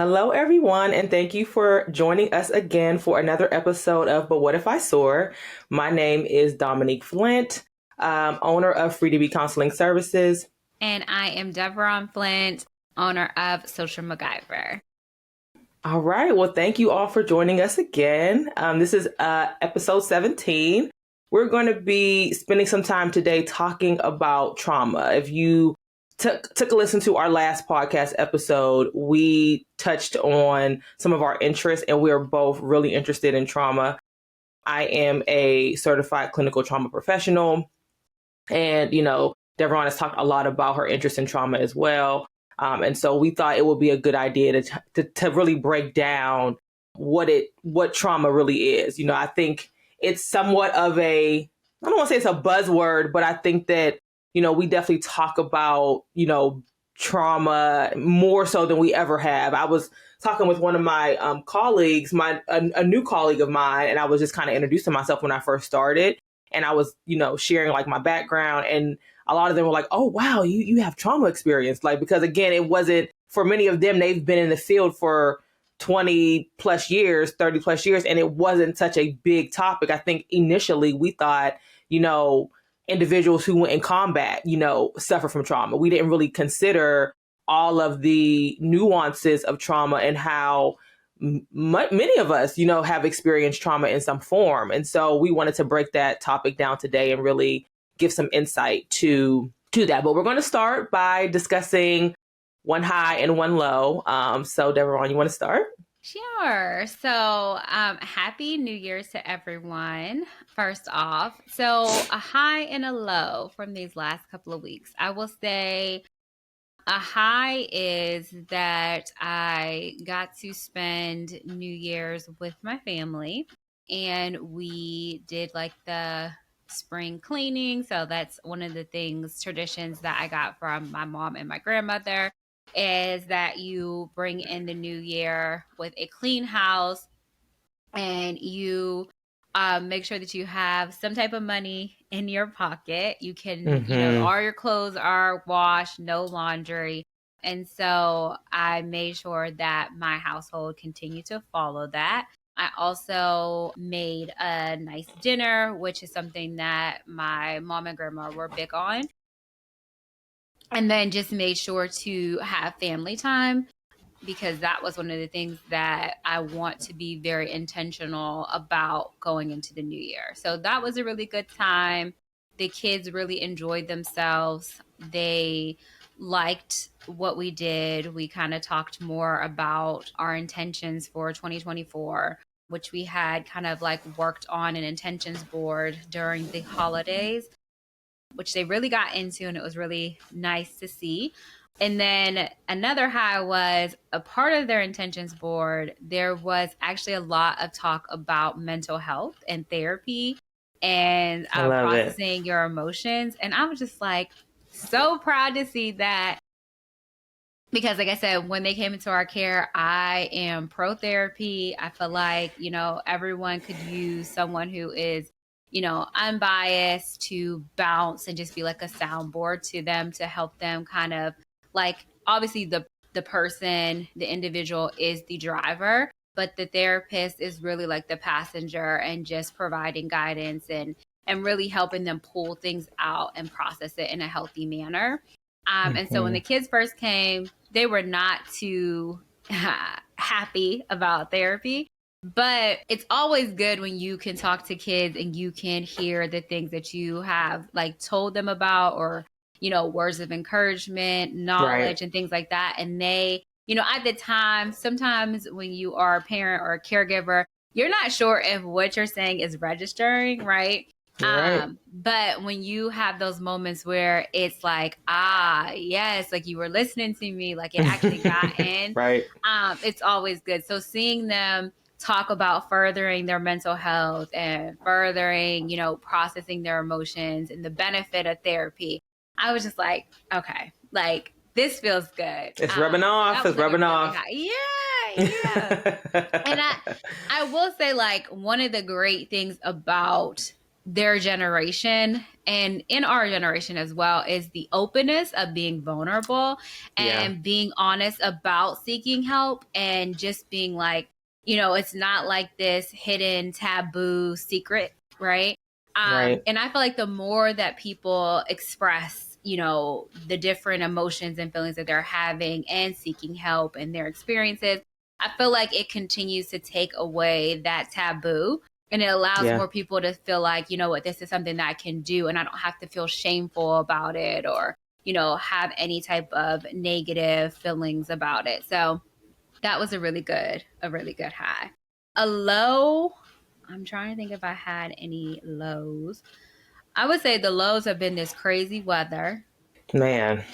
Hello, everyone, and thank you for joining us again for another episode of But What If I Soar? My name is Dominique Flint, owner of Free to Be Counseling Services. And I am Deveron Flint, owner of Social MacGyver. All right. Well, thank you all for joining us again. This is episode 17. We're going to be spending some time today talking about trauma. If you took a listen to our last podcast episode, we touched on some of our interests, and we are both really interested in trauma. I am a certified clinical trauma professional, and, Deveron has talked a lot about her interest in trauma as well. And so we thought it would be a good idea to really break down what trauma really is. I think it's somewhat of I don't want to say it's a buzzword, but I think that, we definitely talk about, trauma more so than we ever have. I was talking with one of my colleagues, a new colleague of mine, and I was just kind of introducing myself when I first started. And I was, sharing like my background, and a lot of them were like, oh, wow, you have trauma experience. Like, because again, it wasn't for many of them, they've been in the field for 20 plus years, 30 plus years, and it wasn't such a big topic. I think initially we thought, individuals who went in combat, suffer from trauma. We didn't really consider all of the nuances of trauma and how many of us, have experienced trauma in some form. And so we wanted to break that topic down today and really give some insight to that. But we're going to start by discussing one high and one low. So Deveron, you want to start? Sure. So happy New Year's to everyone, first off. So a high and a low from these last couple of weeks. I will say a high is that I got to spend New Year's with my family, and we did like the spring cleaning. So that's one of the traditions that I got from my mom and my grandmother, is that you bring in the new year with a clean house, and you make sure that you have some type of money in your pocket. You can, all your clothes are washed, no laundry. And so I made sure that my household continued to follow that. I also made a nice dinner, which is something that my mom and grandma were big on. And then just made sure to have family time, because that was one of the things that I want to be very intentional about going into the new year. So that was a really good time. The kids really enjoyed themselves. They liked what we did. We kind of talked more about our intentions for 2024, which we had kind of like worked on an intentions board during the holidays, which they really got into, and it was really nice to see. And then another high was a part of their intentions board. There was actually a lot of talk about mental health and therapy and processing your emotions. And I was just like so proud to see that, because like I said, when they came into our care, I am pro therapy. I feel like, everyone could use someone who is, unbiased to bounce and just be like a soundboard to them, to help them kind of like, obviously the person, the individual is the driver, but the therapist is really like the passenger and just providing guidance and really helping them pull things out and process it in a healthy manner. And so when the kids first came, they were not too happy about therapy. But it's always good when you can talk to kids and you can hear the things that you have like told them about, or, words of encouragement, knowledge, and things like that. And they, at the time, sometimes when you are a parent or a caregiver, you're not sure if what you're saying is registering, right? But when you have those moments where it's like, yes, like you were listening to me, like it actually got in, right. It's always good. So seeing them talk about furthering their mental health and furthering, processing their emotions and the benefit of therapy, I was just like, okay, like this feels good. It's rubbing off. It's rubbing off. Yeah. And I will say, like, one of the great things about their generation and in our generation as well is the openness of being vulnerable Yeah. and being honest about seeking help and just being like, it's not like this hidden taboo secret, right? Right. And I feel like the more that people express, the different emotions and feelings that they're having and seeking help and their experiences, I feel like it continues to take away that taboo and it allows Yeah. more people to feel like, you know what, this is something that I can do and I don't have to feel shameful about it or, have any type of negative feelings about it. So that was a really good high. A low, I'm trying to think if I had any lows. I would say the lows have been this crazy weather. Man.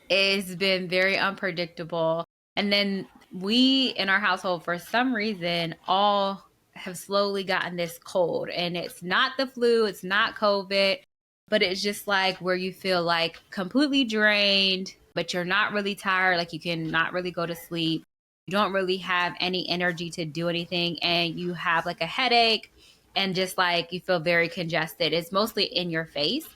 It's been very unpredictable. And then we in our household, for some reason, all have slowly gotten this cold. And it's not the flu, it's not COVID, but it's just like where you feel like completely drained, but you're not really tired. Like you can not really go to sleep. You don't really have any energy to do anything. And you have like a headache and just like you feel very congested. It's mostly in your face.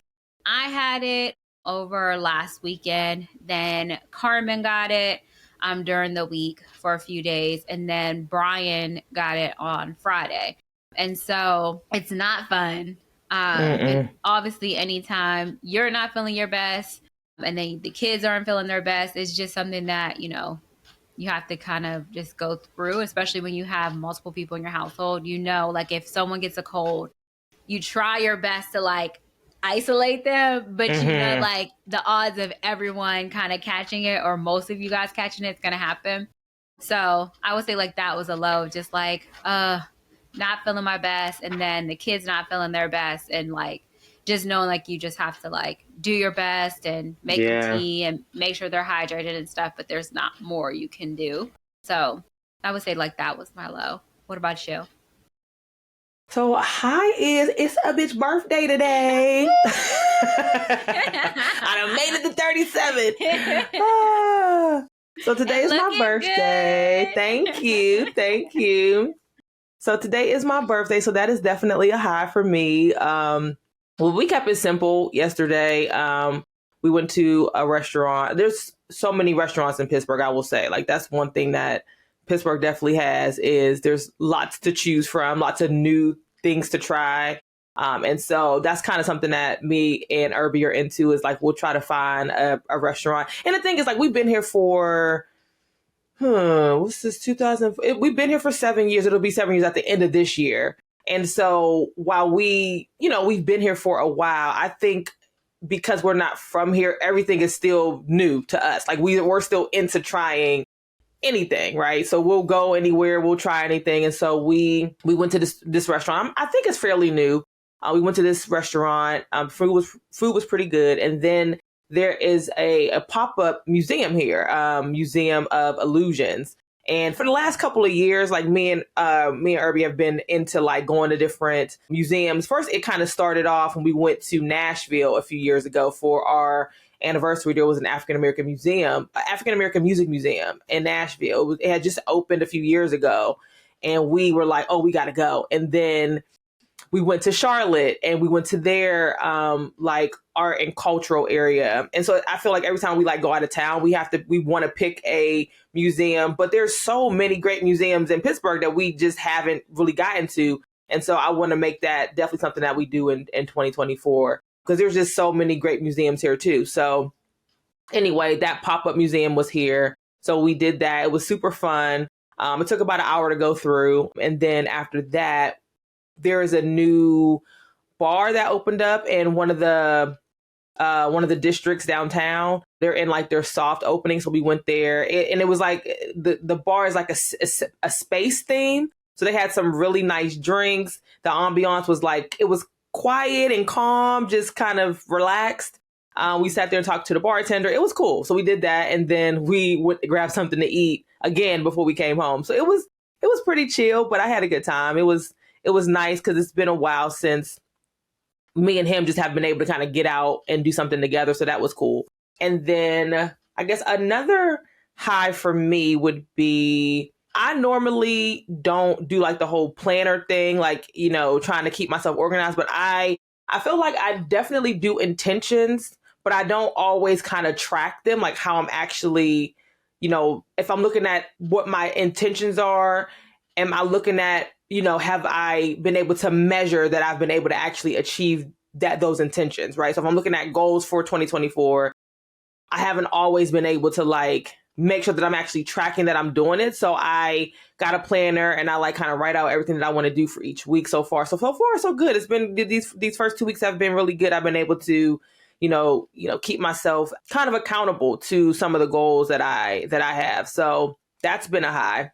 I had it over last weekend. Then Carmen got it during the week for a few days. And then Brian got it on Friday. And so it's not fun. And obviously, anytime you're not feeling your best and then the kids aren't feeling their best, it's just something that, you have to kind of just go through, especially when you have multiple people in your household. Like if someone gets a cold, you try your best to like isolate them, but like the odds of everyone kind of catching it or most of you guys catching it's gonna happen. So I would say like that was a low, just like not feeling my best and then the kids not feeling their best and like just knowing like you just have to like do your best and make the Yeah. tea and make sure they're hydrated and stuff, but there's not more you can do. So I would say like that was my low. What about you? So high is it's a bitch birthday today. I done made it to 37. So today is my birthday. Good. Thank you. Thank you. So today is my birthday. So that is definitely a high for me. Well, we kept it simple yesterday. We went to a restaurant. There's so many restaurants in Pittsburgh, I will say. Like that's one thing that Pittsburgh definitely has is there's lots to choose from, lots of new things to try. And so that's kind of something that me and Irby are into is like, we'll try to find a restaurant. And the thing is like, we've been here for, what's this, 2000? We've been here for 7 years. It'll be 7 years at the end of this year. And so while we've been here for a while, I think because we're not from here, everything is still new to us. Like we're still into trying anything, right? So we'll go anywhere, we'll try anything. And so we went to this restaurant. I think it's fairly new. We went to this restaurant. Food was pretty good. And then there is a pop-up museum here, Museum of Illusions. And for the last couple of years, like me and Irby have been into like going to different museums. First, it kind of started off when we went to Nashville a few years ago for our anniversary. There was an African-American music museum in Nashville. It had just opened a few years ago. And we were like, oh, we got to go. And then we went to Charlotte and we went to their like art and cultural area. And so I feel like every time we like go out of town, we want to pick a museum, but there's so many great museums in Pittsburgh that we just haven't really gotten to. And so I want to make that definitely something that we do in 2024 because there's just so many great museums here too. So anyway, that pop-up museum was here. So we did that. It was super fun. It took about an hour to go through. And then after that, there is a new bar that opened up in one of the districts downtown. They're in like their soft opening, so we went there, and it was like the bar is like a space theme. So they had some really nice drinks. The ambiance was like it was quiet and calm, just kind of relaxed. We sat there and talked to the bartender. It was cool. So we did that, and then we went to grab something to eat again before we came home. So it was pretty chill, but I had a good time. It was nice because it's been a while since me and him just have been able to kind of get out and do something together. So that was cool. And then I guess another high for me would be I normally don't do like the whole planner thing, like, trying to keep myself organized. But I I feel like I definitely do intentions, but I don't always kind of track them, like how I'm actually, if I'm looking at what my intentions are, am I looking at, have I been able to measure that I've been able to actually achieve those intentions, right? So if I'm looking at goals for 2024, I haven't always been able to like make sure that I'm actually tracking that I'm doing it. So I got a planner and I like kind of write out everything that I want to do for each week so far. So far, so good. It's been these first 2 weeks have been really good. I've been able to, keep myself kind of accountable to some of the goals that I have. So that's been a high.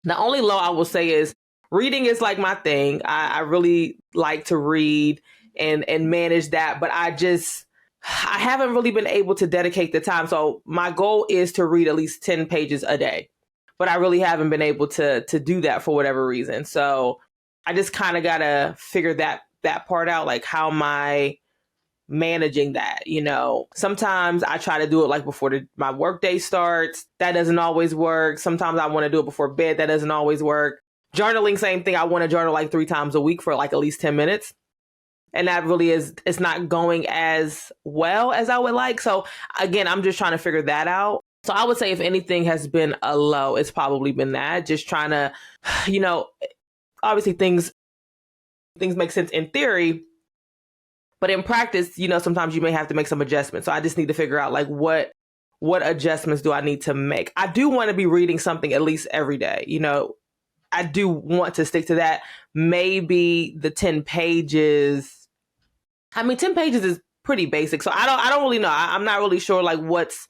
The only low I will say is reading is like my thing. I really like to read and manage that, but I haven't really been able to dedicate the time. So my goal is to read at least 10 pages a day, but I really haven't been able to do that for whatever reason. So I just kind of got to figure that part out. Like, how am I managing that? Sometimes I try to do it like before my work day starts. That doesn't always work. Sometimes I want to do it before bed. That doesn't always work. Journaling, same thing. I want to journal like 3 times a week for like at least 10 minutes. And that really it's not going as well as I would like. So again, I'm just trying to figure that out. So I would say if anything has been a low, it's probably been that. Just trying to, obviously things make sense in theory, but in practice, sometimes you may have to make some adjustments. So I just need to figure out like what adjustments do I need to make. I do want to be reading something at least every day. I do want to stick to that. Maybe the 10 pages. 10 pages is pretty basic. So I don't really know. I'm not really sure like what's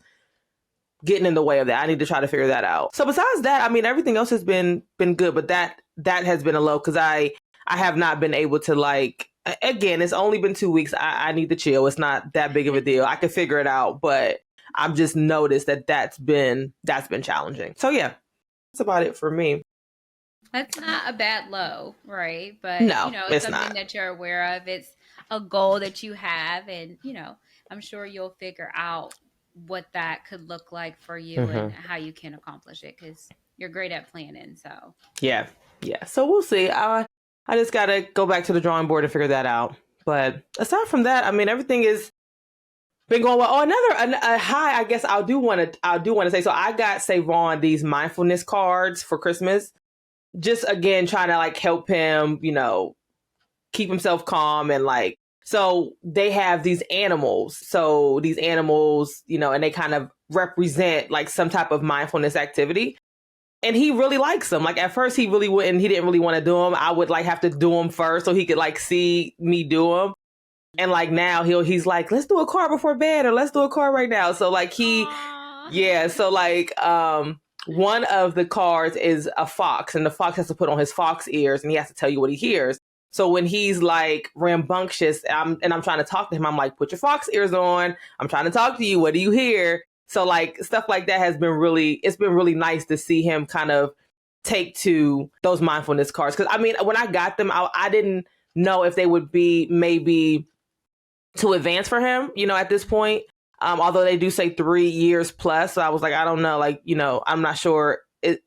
getting in the way of that. I need to try to figure that out. So besides that, everything else has been good, but that has been a low because I have not been able to like, again, it's only been 2 weeks. I need to chill. It's not that big of a deal. I can figure it out, but I've just noticed that's been challenging. So yeah, that's about it for me. That's not a bad low, right? But No, it's it's something not. that you're aware of. It's a goal that you have, and I'm sure you'll figure out what that could look like for you and how you can accomplish it because you're great at planning. So yeah. So we'll see. I just gotta go back to the drawing board and figure that out. But aside from that, everything is been going well. Oh, a high. I guess I do want to say. So I got Savon these mindfulness cards for Christmas. Just again trying to like help him, keep himself calm and like. So they have these animals. So these animals, and they kind of represent like some type of mindfulness activity. And he really likes them. Like at first he didn't really want to do them. I would like have to do them first so he could like see me do them. And like now he's like, let's do a card before bed or let's do a card right now. So like so like one of the cards is a fox and the fox has to put on his fox ears and he has to tell you what he hears. So when he's like rambunctious and I'm trying to talk to him, I'm like, put your fox ears on. I'm trying to talk to you. What do you hear? So like stuff like that it's been really nice to see him kind of take to those mindfulness cards. Cause when I got them, I didn't know if they would be maybe too advanced for him, at this point. Although they do say 3 years plus. So I was like, I don't know. Like, I'm not sure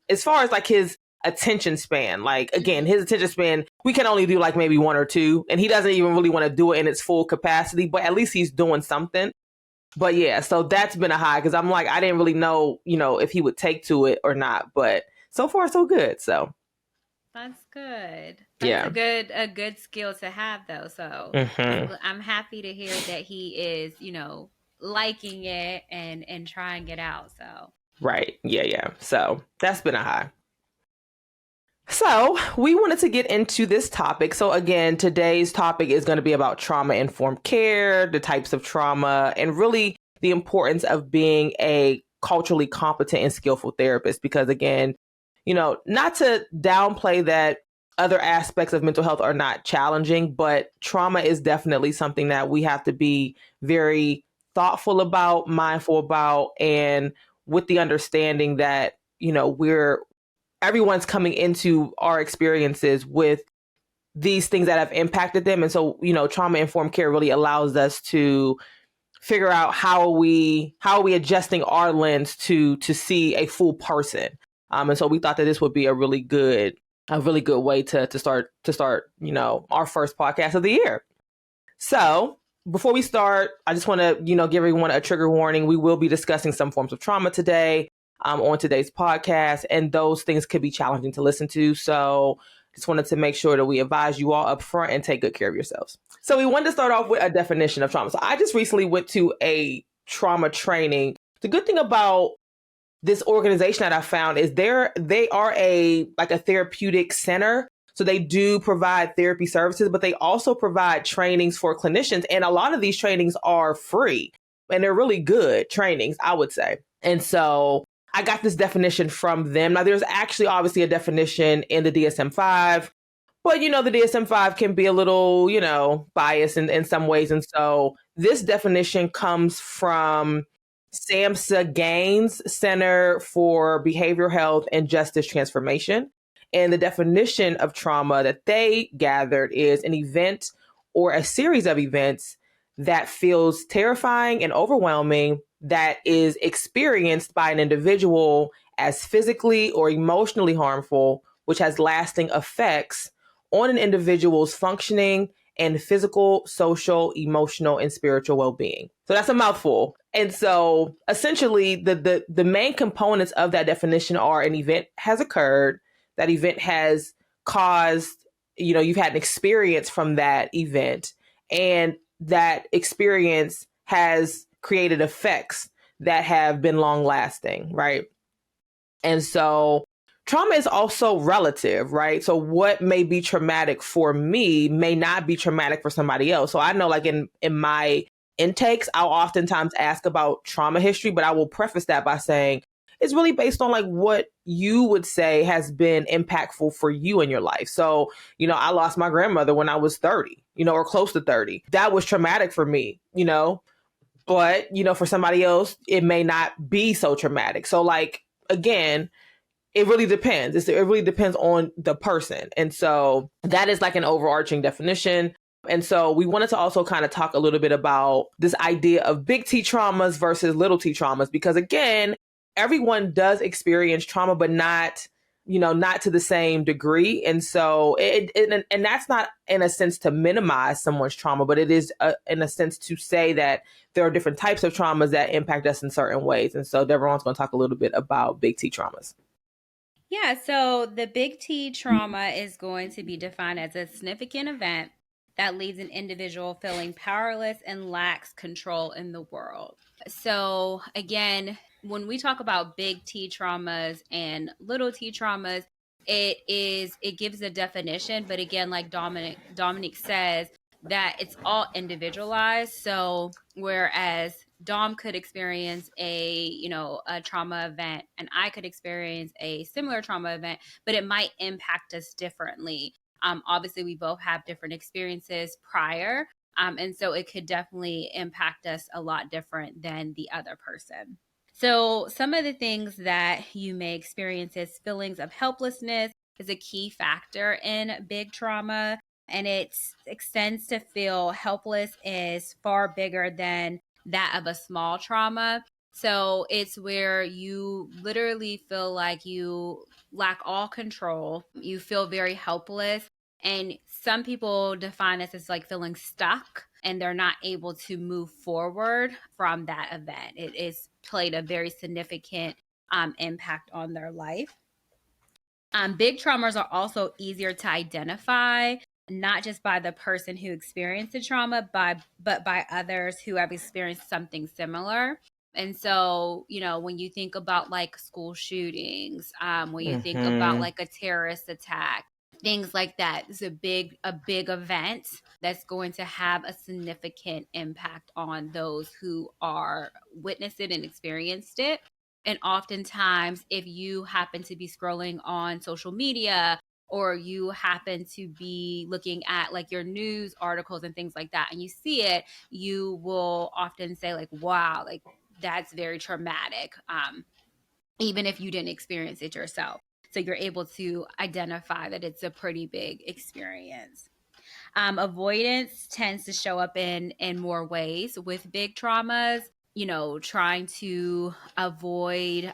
as far as like his attention span, like again, his attention span, we can only do like maybe 1 or 2 and he doesn't even really want to do it in its full capacity, but at least he's doing something. But yeah, so that's been a high because I'm like, I didn't really know, if he would take to it or not, but so far so good. So that's good. That's a good skill to have though. So I'm happy to hear that he is, liking it and trying it out. So right. Yeah. So that's been a high. So we wanted to get into this topic. So again, today's topic is going to be about trauma-informed care, the types of trauma, and really the importance of being a culturally competent and skillful therapist. Because again, not to downplay that other aspects of mental health are not challenging, but trauma is definitely something that we have to be very thoughtful about, mindful about, and with the understanding that, everyone's coming into our experiences with these things that have impacted them. And so, trauma-informed care really allows us to figure out how are we adjusting our lens to see a full person. And so we thought that this would be a really good way to start, our first podcast of the year. So before we start, I just want to, give everyone a trigger warning. We will be discussing some forms of trauma today on today's podcast, and those things could be challenging to listen to. So just wanted to make sure that we advise you all up front and take good care of yourselves. So we wanted to start off with a definition of trauma. So I just recently went to a trauma training. The good thing about this organization that I found is they are a therapeutic center. So they do provide therapy services, but they also provide trainings for clinicians. And a lot of these trainings are free and they're really good trainings, I would say. And so I got this definition from them. Now, there's actually obviously a definition in the DSM-5, but the DSM-5 can be a little, biased in some ways. And so this definition comes from SAMHSA Gaines Center for Behavioral Health and Justice Transformation. And the definition of trauma that they gathered is an event or a series of events that feels terrifying and overwhelming that is experienced by an individual as physically or emotionally harmful, which has lasting effects on an individual's functioning and physical, social, emotional, and spiritual well-being. So that's a mouthful. And so essentially the main components of that definition are an event has occurred, that event has caused, you've had an experience from that event, and that experience has created effects that have been long lasting, right? And so trauma is also relative, right? So what may be traumatic for me may not be traumatic for somebody else. So I know in my intakes, I'll oftentimes ask about trauma history, but I will preface that by saying it's really based on what you would say has been impactful for you in your life. So, I lost my grandmother when I was 30, or close to 30. That was traumatic for me, but, for somebody else, it may not be so traumatic. So again, it really depends. It really depends on the person. And so that is an overarching definition. And so we wanted to also kind of talk a little bit about this idea of big T traumas versus little T traumas, because again, everyone does experience trauma, but not to the same degree. And so and that's not in a sense to minimize someone's trauma, but it is in a sense to say that there are different types of traumas that impact us in certain ways. And so Deveron's going to talk a little bit about big T traumas. Yeah, so the big T trauma is going to be defined as a significant event that leaves an individual feeling powerless and lacks control in the world. So again, when we talk about big T traumas and little T traumas, it gives a definition, but again, like Dominique says, that it's all individualized. So whereas Dom could experience a trauma event and I could experience a similar trauma event, but it might impact us differently. Obviously, we both have different experiences prior. And so it could definitely impact us a lot different than the other person. So some of the things that you may experience is feelings of helplessness is a key factor in big trauma. And it extends to feel helpless is far bigger than that of a small trauma. So it's where you literally feel like you lack all control. You feel very helpless. And some people define this as feeling stuck and they're not able to move forward from that event. It is played a very significant impact on their life. Big traumas are also easier to identify, not just by the person who experienced the trauma, but by others who have experienced something similar. And so, when you think about school shootings, when you think about a terrorist attack, things like that, it's a big event that's going to have a significant impact on those who are witnessed it and experienced it. And oftentimes, if you happen to be scrolling on social media or you happen to be looking at your news articles and things like that, and you see it, you will often say wow, that's very traumatic, even if you didn't experience it yourself. So you're able to identify that it's a pretty big experience. Avoidance tends to show up in more ways with big traumas. Trying to avoid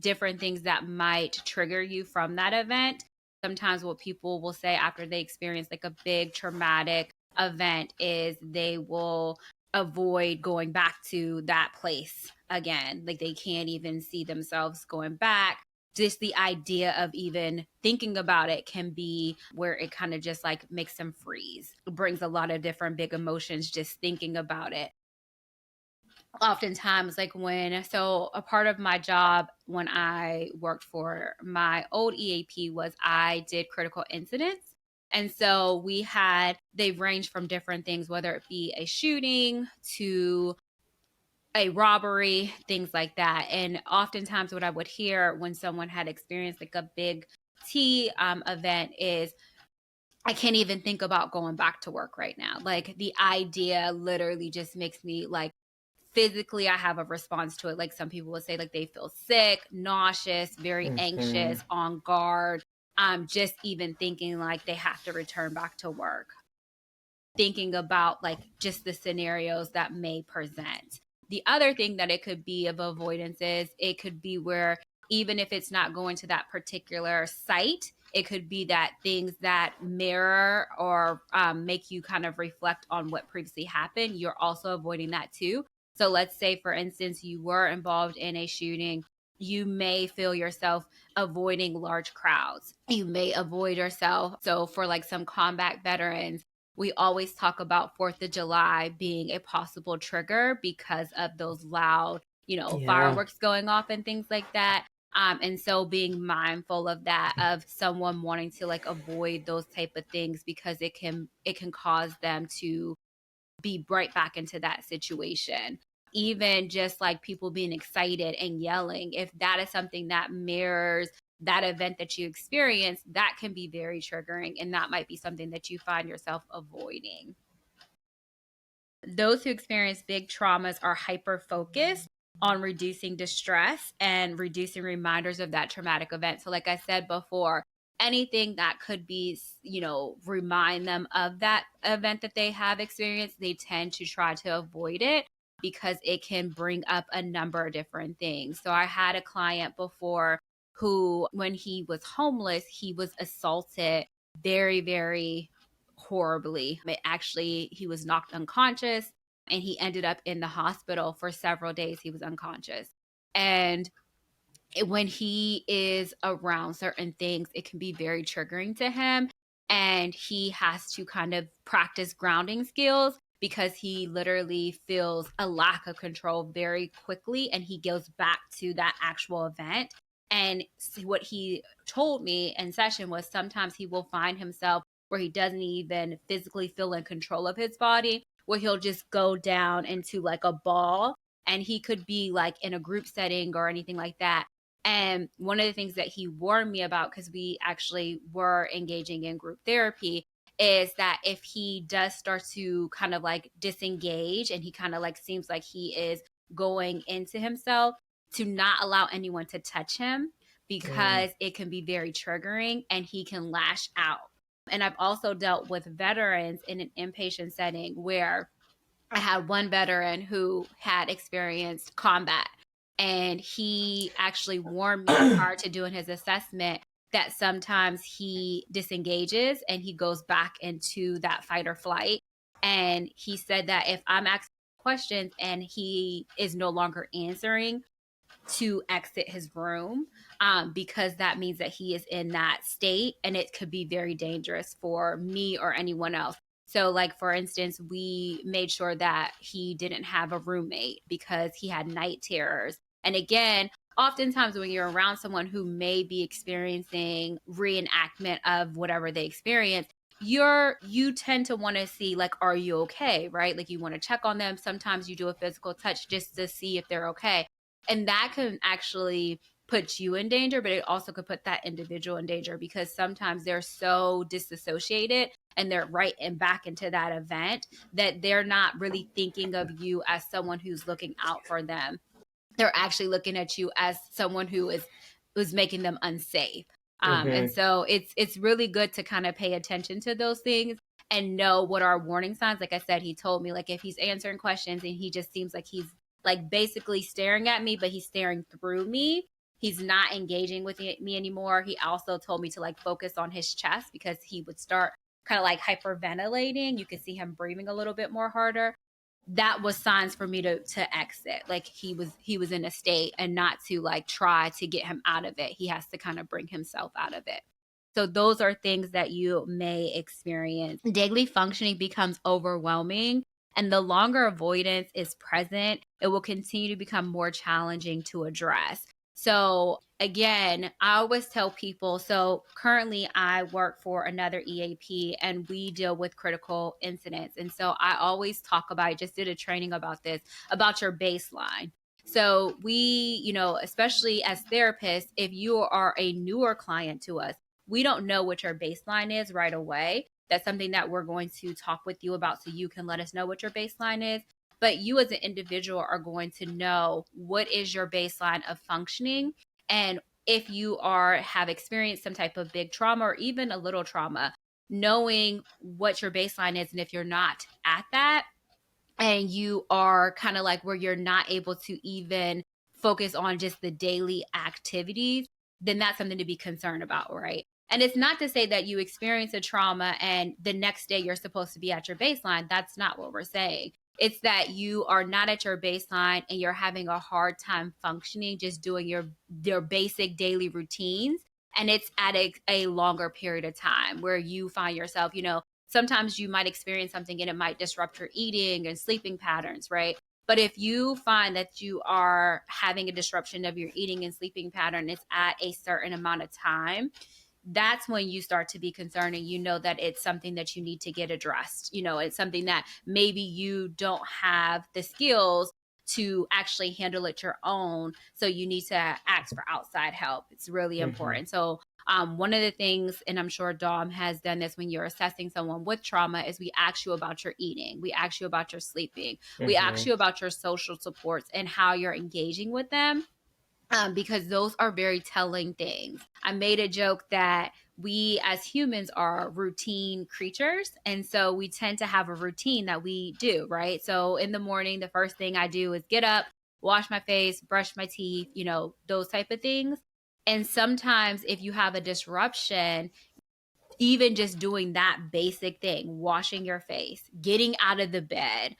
different things that might trigger you from that event. Sometimes what people will say after they experience a big traumatic event is they will avoid going back to that place again. Like they can't even see themselves going back. Just the idea of even thinking about it can be where it kind of just like makes them freeze. It brings a lot of different big emotions just thinking about it. Oftentimes, like so a part of my job when I worked for my old EAP was I did critical incidents. And so they range from different things, whether it be a shooting to a robbery, things like that. And oftentimes, what I would hear when someone had experienced like a big T event is, I can't even think about going back to work right now. Like the idea literally just makes me like physically, I have a response to it. Like some people would say, like they feel sick, nauseous, very anxious, on guard. Just even thinking like they have to return back to work. Thinking about like just the scenarios that may present. The other thing that it could be of avoidance is it could be where even if it's not going to that particular site, it could be that things that mirror or make you kind of reflect on what previously happened, you're also avoiding that too. So let's say, for instance, you were involved in a shooting. You may feel yourself avoiding large crowds. You may avoid yourself. So for like some combat veterans, we always talk about 4th of July being a possible trigger because of those loud, fireworks going off and things like that. And so being mindful of that, of someone wanting to like avoid those type of things because it can cause them to be right back into that situation. Even just like people being excited and yelling, if that is something that mirrors that event that you experience, that can be very triggering, and that might be something that you find yourself avoiding. Those who experience big traumas are hyper focused on reducing distress and reducing reminders of that traumatic event. So like I said before, anything that could be, remind them of that event that they have experienced, they tend to try to avoid it because it can bring up a number of different things. So I had a client before who, when he was homeless, he was assaulted very, very horribly. He was knocked unconscious and he ended up in the hospital for several days. He was unconscious. And when he is around certain things, it can be very triggering to him. And he has to kind of practice grounding skills because he literally feels a lack of control very quickly and he goes back to that actual event. And what he told me in session was sometimes he will find himself where he doesn't even physically feel in control of his body, where he'll just go down into like a ball, and he could be like in a group setting or anything like that. And one of the things that he warned me about, because we actually were engaging in group therapy, is that if he does start to kind of like disengage and he kind of like seems like he is going into himself, to not allow anyone to touch him because it can be very triggering and he can lash out. And I've also dealt with veterans in an inpatient setting where I had one veteran who had experienced combat, and he actually warned me prior to doing his assessment that sometimes he disengages and he goes back into that fight or flight. And he said that if I'm asking questions and he is no longer answering, to exit his room, because that means that he is in that state and it could be very dangerous for me or anyone else. So like, for instance, we made sure that he didn't have a roommate because he had night terrors. And again, oftentimes when you're around someone who may be experiencing reenactment of whatever they experience, you tend to want to see like, are you okay? Right? Like you want to check on them. Sometimes you do a physical touch just to see if they're okay. And that can actually put you in danger, but it also could put that individual in danger because sometimes they're so disassociated and they're right and back into that event that they're not really thinking of you as someone who's looking out for them. They're actually looking at you as someone who is making them unsafe. And so it's really good to kind of pay attention to those things and know what are warning signs. Like I said, he told me like if he's answering questions and he just seems like he's like basically staring at me, but he's staring through me, he's not engaging with me anymore. He also told me to like focus on his chest because he would start kind of like hyperventilating. You could see him breathing a little bit more harder. That was signs for me to exit. Like he was in a state, and not to like try to get him out of it. He has to kind of bring himself out of it. So those are things that you may experience. Daily functioning becomes overwhelming, and the longer avoidance is present, it will continue to become more challenging to address. So again, I always tell people, so currently I work for another EAP and we deal with critical incidents. And so I always talk about, I just did a training about this, about your baseline. So we, especially as therapists, if you are a newer client to us, we don't know what your baseline is right away. That's something that we're going to talk with you about, so you can let us know what your baseline is. But you as an individual are going to know what is your baseline of functioning. And if you have experienced some type of big trauma or even a little trauma, knowing what your baseline is. And if you're not at that, and you are kind of like where you're not able to even focus on just the daily activities, then that's something to be concerned about, right? And it's not to say that you experience a trauma and the next day you're supposed to be at your baseline. That's not what we're saying. It's that you are not at your baseline and you're having a hard time functioning, just doing your basic daily routines. And it's at a longer period of time where you find yourself, sometimes you might experience something and it might disrupt your eating and sleeping patterns, right? But if you find that you are having a disruption of your eating and sleeping pattern, it's at a certain amount of time, that's when you start to be concerned, and you know that it's something that you need to get addressed. It's something that maybe you don't have the skills to actually handle it your own. So you need to ask for outside help. It's really important. So one of the things, and I'm sure Dom has done this when you're assessing someone with trauma, is we ask you about your eating. We ask you about your sleeping. We ask you about your social supports and how you're engaging with them. Because those are very telling things. I made a joke that we as humans are routine creatures. And so we tend to have a routine that we do, right? So in the morning, the first thing I do is get up, wash my face, brush my teeth, those type of things. And sometimes if you have a disruption, even just doing that basic thing, washing your face, getting out of the bed,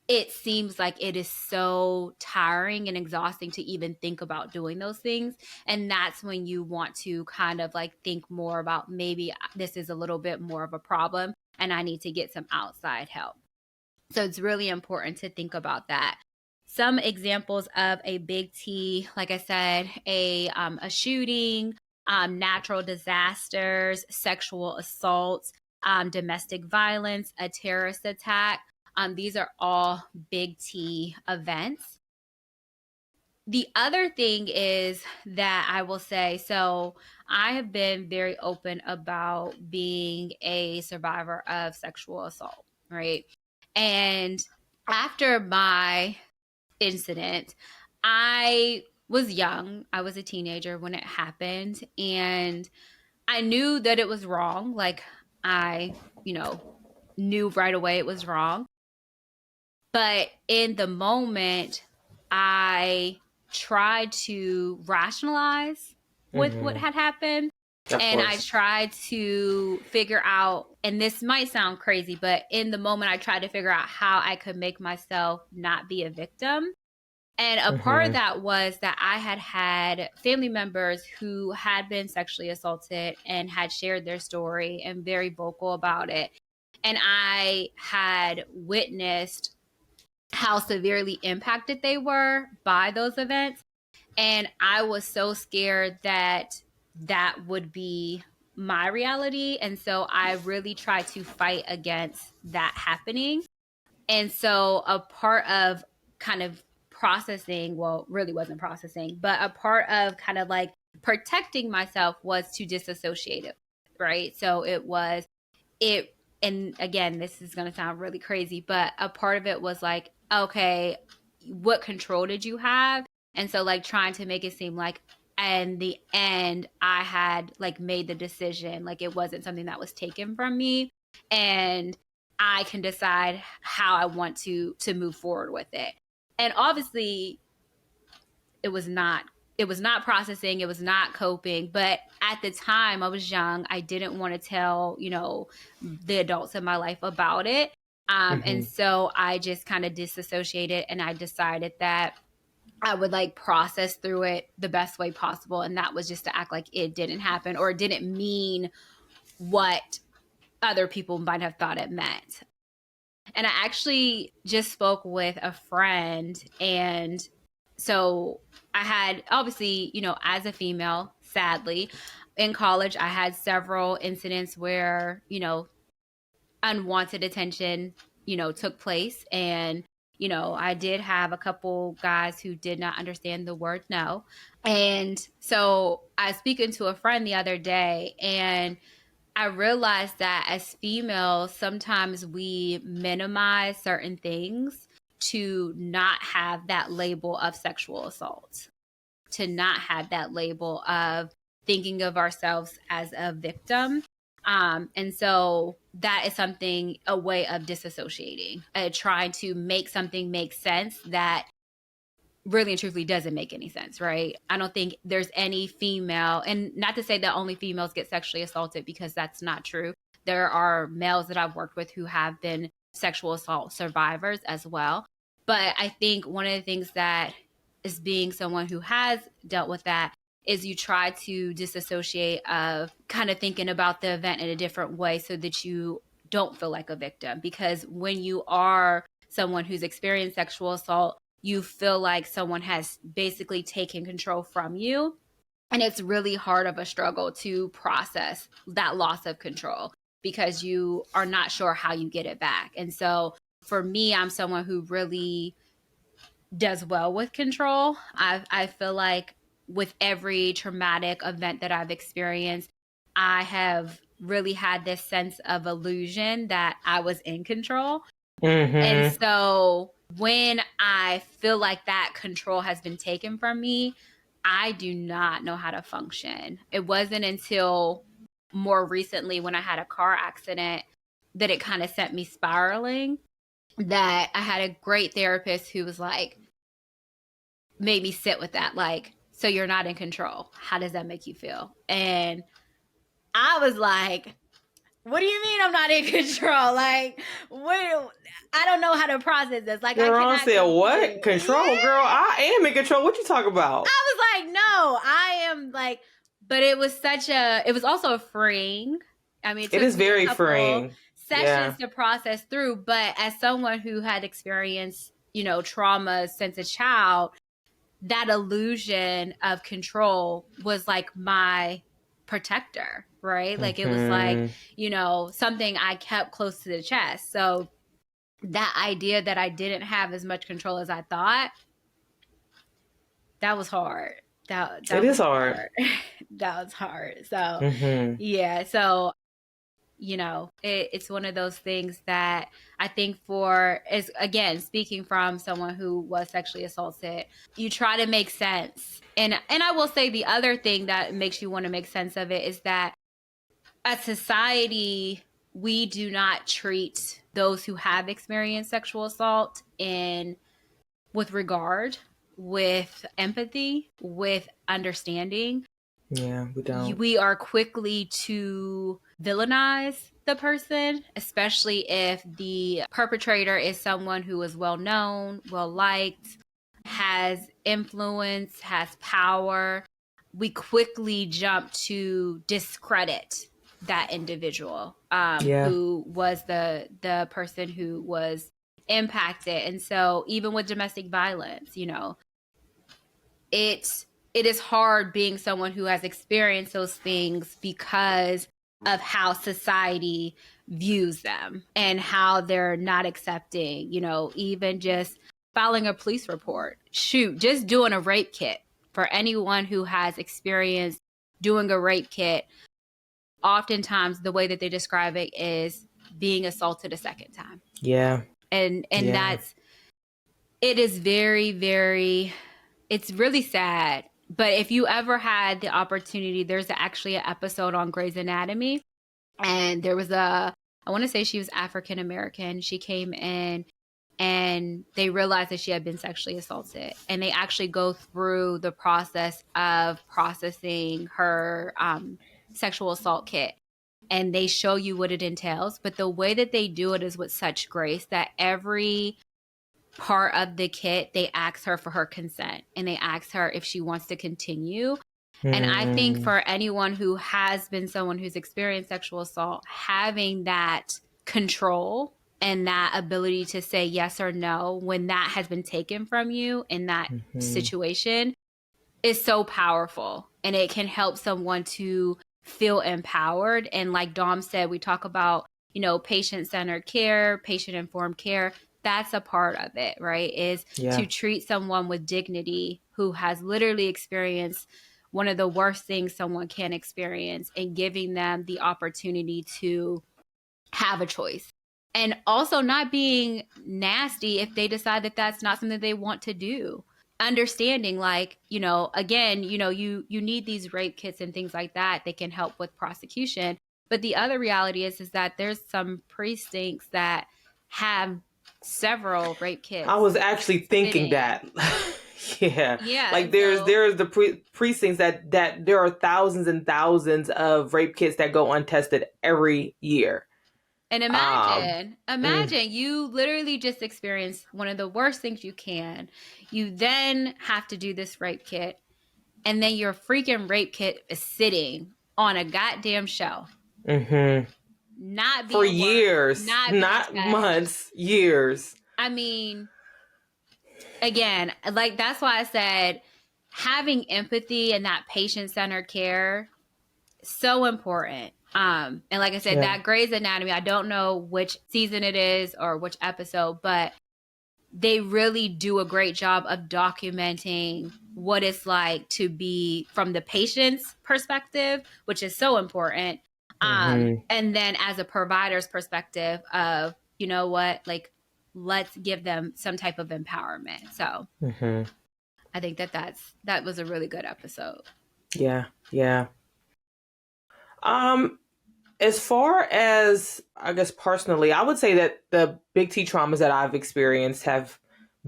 it seems like it is so tiring and exhausting to even think about doing those things. And that's when you want to kind of like think more about, maybe this is a little bit more of a problem and I need to get some outside help. So it's really important to think about that. Some examples of a big T, like I said, a shooting, natural disasters, sexual assaults, domestic violence, a terrorist attack. These are all big T events. The other thing is that I will say, so I have been very open about being a survivor of sexual assault, right? And after my incident, I was young. I was a teenager when it happened, and I knew that it was wrong. Like I, knew right away it was wrong. But in the moment, I tried to rationalize what had happened. And I tried to figure out, and this might sound crazy, but in the moment, I tried to figure out how I could make myself not be a victim. And a part of that was that I had family members who had been sexually assaulted and had shared their story and very vocal about it. And I had witnessed how severely impacted they were by those events. And I was so scared that that would be my reality. And so I really tried to fight against that happening. And so a part of kind of processing, well, really wasn't processing, but a part of kind of like protecting myself was to disassociate it, right? So and again, this is going to sound really crazy, but a part of it was like, okay, what control did you have? And so like trying to make it seem like in the end, I had like made the decision, like it wasn't something that was taken from me, and I can decide how I want to move forward with it. And obviously it was not it was not processing, it was not coping. But at the time, I was young. I didn't want to tell, the adults in my life about it. And so I just kind of disassociated, and I decided that I would like process through it the best way possible. And that was just to act like it didn't happen, or it didn't mean what other people might have thought it meant. And I actually just spoke with a friend. And so I had, obviously, as a female, sadly, in college, I had several incidents where, unwanted attention, took place. And, I did have a couple guys who did not understand the word no. And so I was speaking to a friend the other day, and I realized that as females, sometimes we minimize certain things to not have that label of sexual assault, to not have that label of thinking of ourselves as a victim. And so that is something, a way of disassociating, trying to make something make sense that really and truthfully doesn't make any sense, right? I don't think there's any female, and not to say that only females get sexually assaulted, because that's not true. There are males that I've worked with who have been sexual assault survivors as well. But I think one of the things that is, being someone who has dealt with that, is you try to disassociate of kind of thinking about the event in a different way so that you don't feel like a victim. Because when you are someone who's experienced sexual assault, you feel like someone has basically taken control from you. And it's really hard of a struggle to process that loss of control, because you are not sure how you get it back. And so for me, I'm someone who really does well with control. I feel like with every traumatic event that I've experienced, I have really had this sense of illusion that I was in control. And so when I feel like that control has been taken from me, I do not know how to function. It wasn't until more recently, when I had a car accident, that it kind of sent me spiraling. That I had a great therapist who was like, made me sit with that. Like, so you're not in control. How does that make you feel? And I was like, what do you mean I'm not in control? Like, what? I don't know how to process this. Like, girl, I cannot said, what? Control, yeah. Girl, I am in control. What you talking about? I was like, no, I am like, but it was it was also freeing. I mean, it is very freeing. Sessions to process through. But as someone who had experienced, trauma since a child, that illusion of control was like my protector, right? Like, it was like, something I kept close to the chest. So that idea that I didn't have as much control as I thought, that was hard. That it was hard. That was hard. So yeah. So, it's one of those things that I think is, again, speaking from someone who was sexually assaulted, you try to make sense. And I will say the other thing that makes you want to make sense of it is that as society, we do not treat those who have experienced sexual assault with regard, with empathy, with understanding. Yeah, we don't. We are quickly to villainize the person, especially if the perpetrator is someone who is well known, well liked, has influence, has power. We quickly jump to discredit that individual who was the person who was impacted. And so even with domestic violence, it is hard being someone who has experienced those things, because of how society views them and how they're not accepting, even just filing a police report. Shoot, just doing a rape kit. For anyone who has experienced doing a rape kit, oftentimes the way that they describe it is being assaulted a second time. Yeah. And that's, it is very, very, it's really sad. But if you ever had the opportunity, there's actually an episode on Grey's Anatomy. And there was I want to say she was African American. She came in and they realized that she had been sexually assaulted. And they actually go through the process of processing her sexual assault kit. And they show you what it entails. But the way that they do it is with such grace that every part of the kit, they ask her for her consent and they ask her if she wants to continue. And I think for anyone who has been someone who's experienced sexual assault, having that control and that ability to say yes or no when that has been taken from you in that situation is so powerful. And it can help someone to feel empowered. And like Dom said, we talk about, patient-centered care, patient-informed care. That's a part of it, right? Is to treat someone with dignity who has literally experienced one of the worst things someone can experience, and giving them the opportunity to have a choice. And also not being nasty if they decide that that's not something they want to do. Understanding, like, again, you need these rape kits and things like that. They can help with prosecution. But the other reality is that there's some precincts that have several rape kits. I was actually thinking that. Yeah. Like there's the precincts that there are thousands and thousands of rape kits that go untested every year. And imagine you literally just experienced one of the worst things you can. You then have to do this rape kit, and then your freaking rape kit is sitting on a goddamn shelf. Not being for years, not months, years. I mean, again, like that's why I said having empathy and that patient-centered care, so important. And like I said, that Grey's Anatomy, I don't know which season it is or which episode, but they really do a great job of documenting what it's like to be from the patient's perspective, which is so important. And then as a provider's perspective of, you know what, like, let's give them some type of empowerment. So I think that was a really good episode. Yeah. As far as, I guess, personally, I would say that the big T traumas that I've experienced have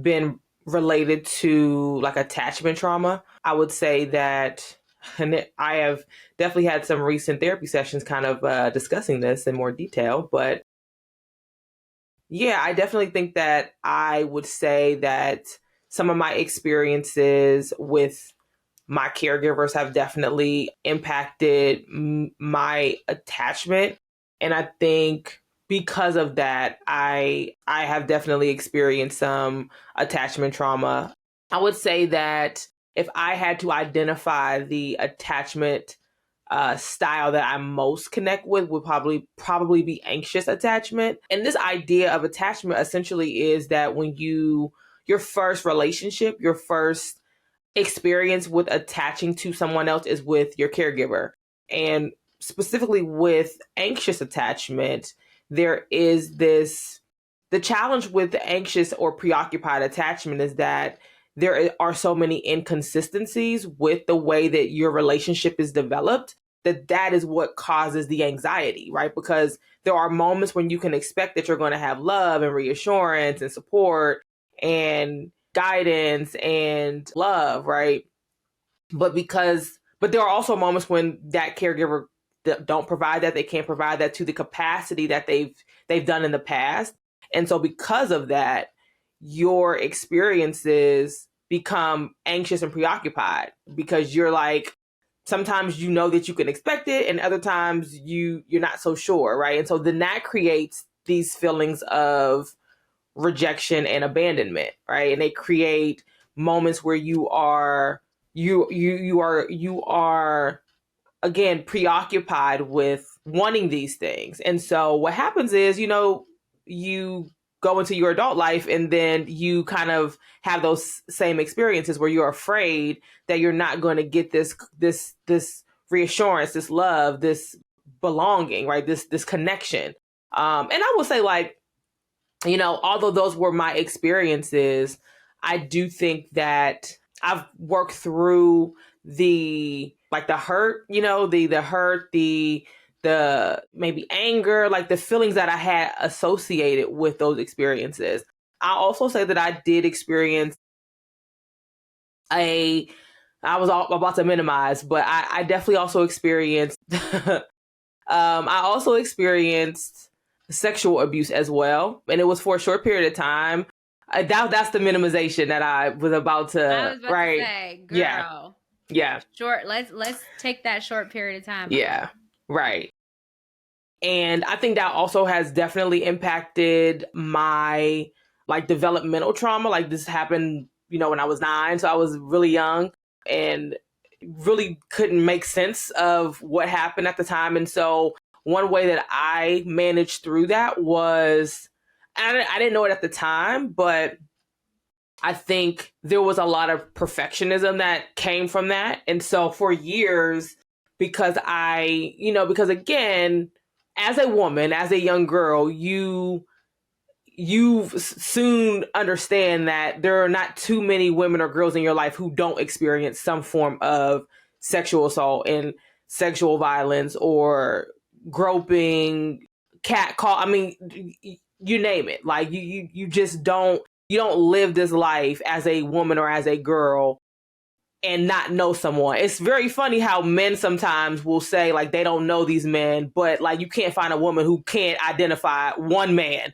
been related to like attachment trauma. I would say that, and I have definitely had some recent therapy sessions kind of discussing this in more detail, but yeah, I definitely think that I would say that some of my experiences with my caregivers have definitely impacted my attachment. And I think because of that, I have definitely experienced some attachment trauma. I would say that if I had to identify the attachment style that I most connect with, would probably be anxious attachment. And this idea of attachment essentially is that when your first relationship, your first experience with attaching to someone else is with your caregiver. And specifically with anxious attachment, there is the challenge with the anxious or preoccupied attachment is that there are so many inconsistencies with the way that your relationship is developed, that is what causes the anxiety, right? Because there are moments when you can expect that you're going to have love and reassurance and support and guidance and love, right? But there are also moments when that caregiver don't provide that. They can't provide that to the capacity that they've done in the past. And so because of that, your experiences become anxious and preoccupied because you're like, sometimes you know that you can expect it and other times you're not so sure, right? And so then that creates these feelings of rejection and abandonment, right? And they create moments where you are again preoccupied with wanting these things. And so what happens is, you go into your adult life and then you kind of have those same experiences where you're afraid that you're not going to get this reassurance, this love, this belonging, right? This connection. And I will say, like, although those were my experiences, I do think that I've worked through the hurt, the hurt, the maybe anger, like the feelings that I had associated with those experiences. I also say that I did experience I was about to minimize, but I definitely also experienced, I also experienced sexual abuse as well. And it was for a short period of time. That's the minimization that I was about I to, was about to right? say, Yeah. girl, Yeah. short. Let's take that short period of time Yeah. out. Right. And I think that also has definitely impacted my like developmental trauma. Like this happened, when I was 9. So I was really young and really couldn't make sense of what happened at the time. And so one way that I managed through that was, I didn't know it at the time, but I think there was a lot of perfectionism that came from that. And so for years, because because again, as a woman, as a young girl, you soon understand that there are not too many women or girls in your life who don't experience some form of sexual assault and sexual violence or groping, cat call. I mean, you name it. Like you just you don't live this life as a woman or as a girl and not know someone. It's very funny how men sometimes will say like they don't know these men, but like you can't find a woman who can't identify one man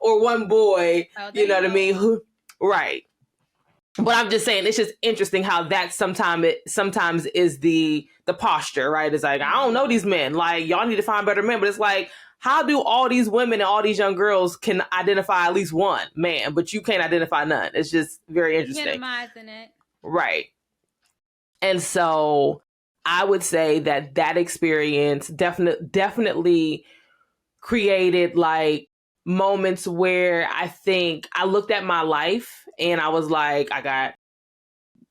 or one boy, Oh, you they know what I mean? will. Right. But I'm just saying it's just interesting how that sometimes is the posture, right? It's like, I don't know these men. Like y'all need to find better men. But it's like, how do all these women and all these young girls can identify at least one man, but you can't identify none? It's just very interesting. Minimizing it. Right. And so I would say that experience definitely created like moments where I think I looked at my life and I was like, I got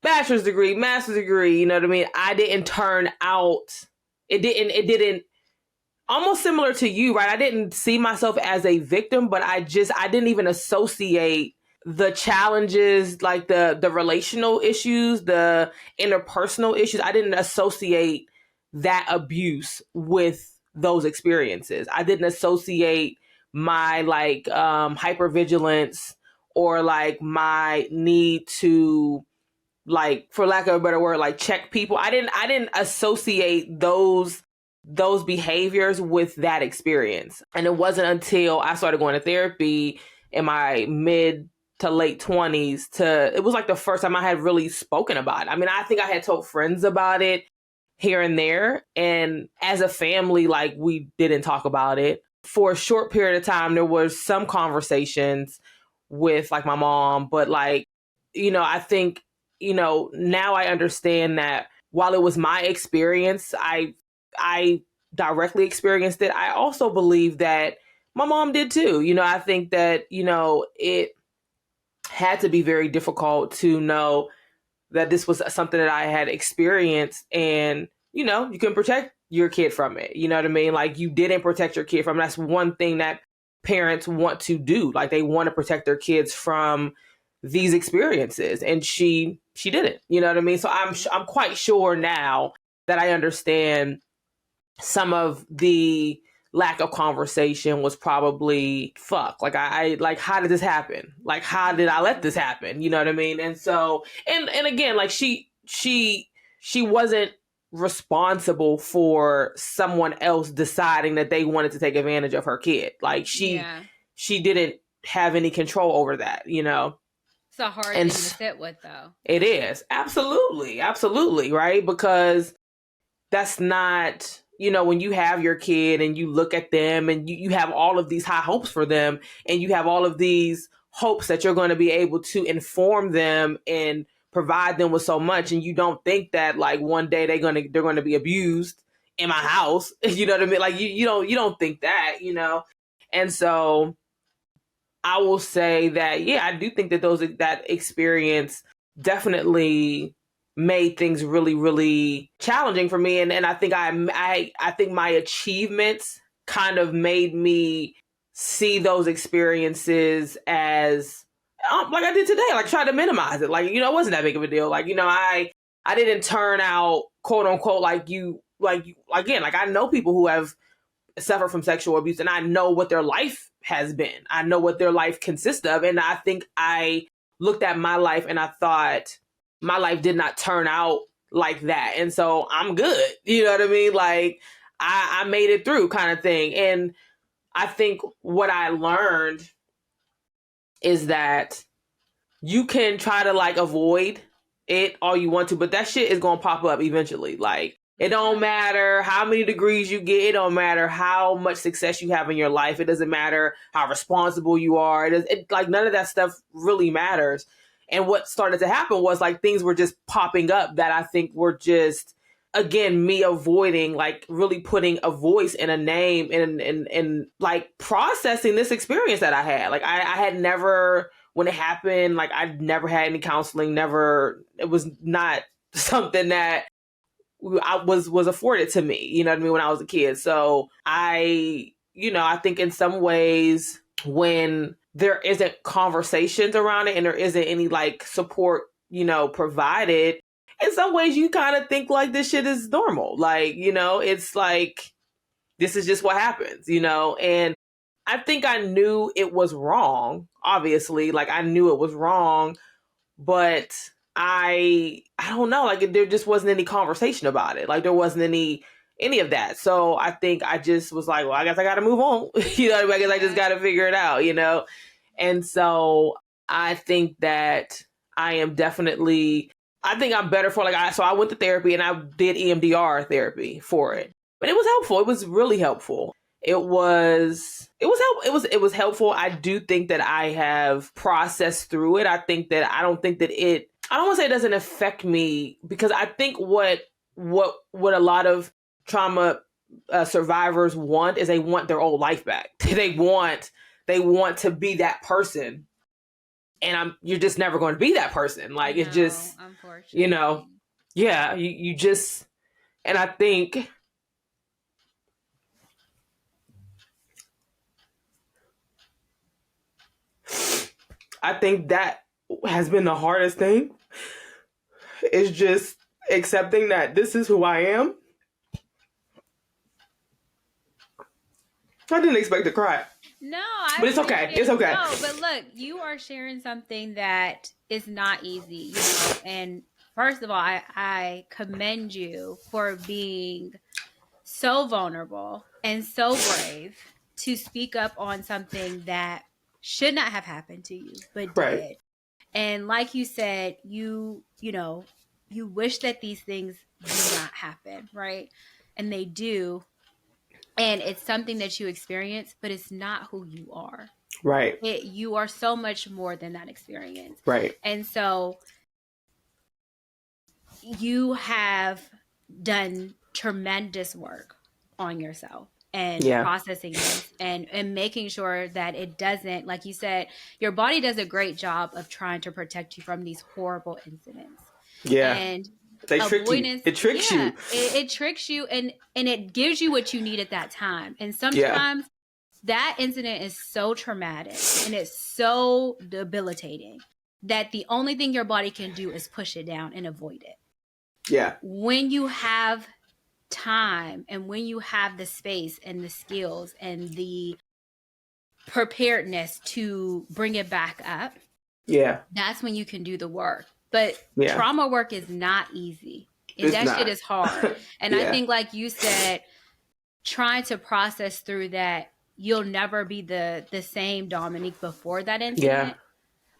bachelor's degree, master's degree, you know what I mean? I didn't turn out, it didn't, almost similar to you, right? I didn't see myself as a victim, but I didn't even associate the challenges, like the relational issues, the interpersonal issues. I didn't associate that abuse with those experiences. I didn't associate my like hypervigilance or like my need to, like, for lack of a better word, like check people. I didn't associate those behaviors with that experience. And it wasn't until I started going to therapy in my mid to late 20s it was like the first time I had really spoken about it. I mean, I think I had told friends about it here and there, and as a family, like, we didn't talk about it. For a short period of time there was some conversations with like my mom, but like, I think, now I understand that while it was my experience, I directly experienced it. I also believe that my mom did too. I think that, it had to be very difficult to know that this was something that I had experienced, and, you can protect your kid from it. You know what I mean? Like, you didn't protect your kid from it. That's one thing that parents want to do. Like, they want to protect their kids from these experiences, and she didn't. You know what I mean? So I'm quite sure now that I understand some of the lack of conversation was probably fuck. Like, I like, how did this happen? Like, how did I let this happen? You know what I mean? And so, and again, like, she wasn't responsible for someone else deciding that they wanted to take advantage of her kid. Like, she didn't have any control over that, It's a hard and thing to sit with, though. it is absolutely right, because that's not, when you have your kid and you look at them and you have all of these high hopes for them, and you have all of these hopes that you're going to be able to inform them and provide them with so much, and you don't think that like one day they're going to be abused in my house. You know what I mean? Like, you don't think that, and so I will say that, yeah, I do think that that experience definitely made things really, really challenging for me. And I think I think my achievements kind of made me see those experiences as, like I did today, like, try to minimize it. Like, it wasn't that big of a deal. Like, I didn't turn out, quote unquote, again, like, I know people who have suffer from sexual abuse, and I know what their life has been. I know what their life consists of. And I think I looked at my life and I thought my life did not turn out like that. And so I'm good. You know what I mean? Like I made it through kind of thing. And I think what I learned is that you can try to like avoid it all you want to, but that shit is going to pop up eventually. Like it don't matter how many degrees you get. It don't matter how much success you have in your life. It doesn't matter how responsible you are. Like none of that stuff really matters. And what started to happen was like things were just popping up that I think were just, again, me avoiding, like really putting a voice and a name and like processing this experience that I had. Like I had never, when it happened, like I'd never had any counseling, never, it was not something that I was afforded to me, you know what I mean, when I was a kid. So I think in some ways when there isn't conversations around it and there isn't any like support, provided, in some ways you kind of think like this shit is normal. Like, it's like, this is just what happens, and I think I knew it was wrong, obviously. Like I knew it was wrong, but I don't know, like there just wasn't any conversation about it. Like there wasn't any of that. So I think I just was like, well, I guess I got to move on. I guess I just got to figure it out, And so I think that I am definitely, I think I'm better for so I went to therapy and I did EMDR therapy for it. But it was helpful. It was really helpful. It was helpful. I do think that I have processed through it. I don't want to say it doesn't affect me, because I think what a lot of trauma survivors want is they want their old life back. They want to be that person, and you're just never going to be that person. Like it's just, unfortunately, yeah, you just, and I think that has been the hardest thing, is just accepting that this is who I am. I didn't expect to cry. No, but it's okay. It's okay. No, but look, you are sharing something that is not easy, and first of all, I commend you for being so vulnerable and so brave to speak up on something that should not have happened to you, but did. Right. And like you said, you wish that these things do not happen, right? And they do. And it's something that you experience, but it's not who you are. Right. You are so much more than that experience. Right. And so you have done tremendous work on yourself and processing this and making sure that it doesn't, like you said, your body does a great job of trying to protect you from these horrible incidents. Yeah. And they trick you. It tricks you. It tricks you and it gives you what you need at that time. And sometimes that incident is so traumatic and it's so debilitating that the only thing your body can do is push it down and avoid it. Yeah. When you have time and when you have the space and the skills and the preparedness to bring it back up, that's when you can do the work. But trauma work is not easy. And shit is hard. And I think, like you said, trying to process through that, you'll never be the same Dominique before that incident.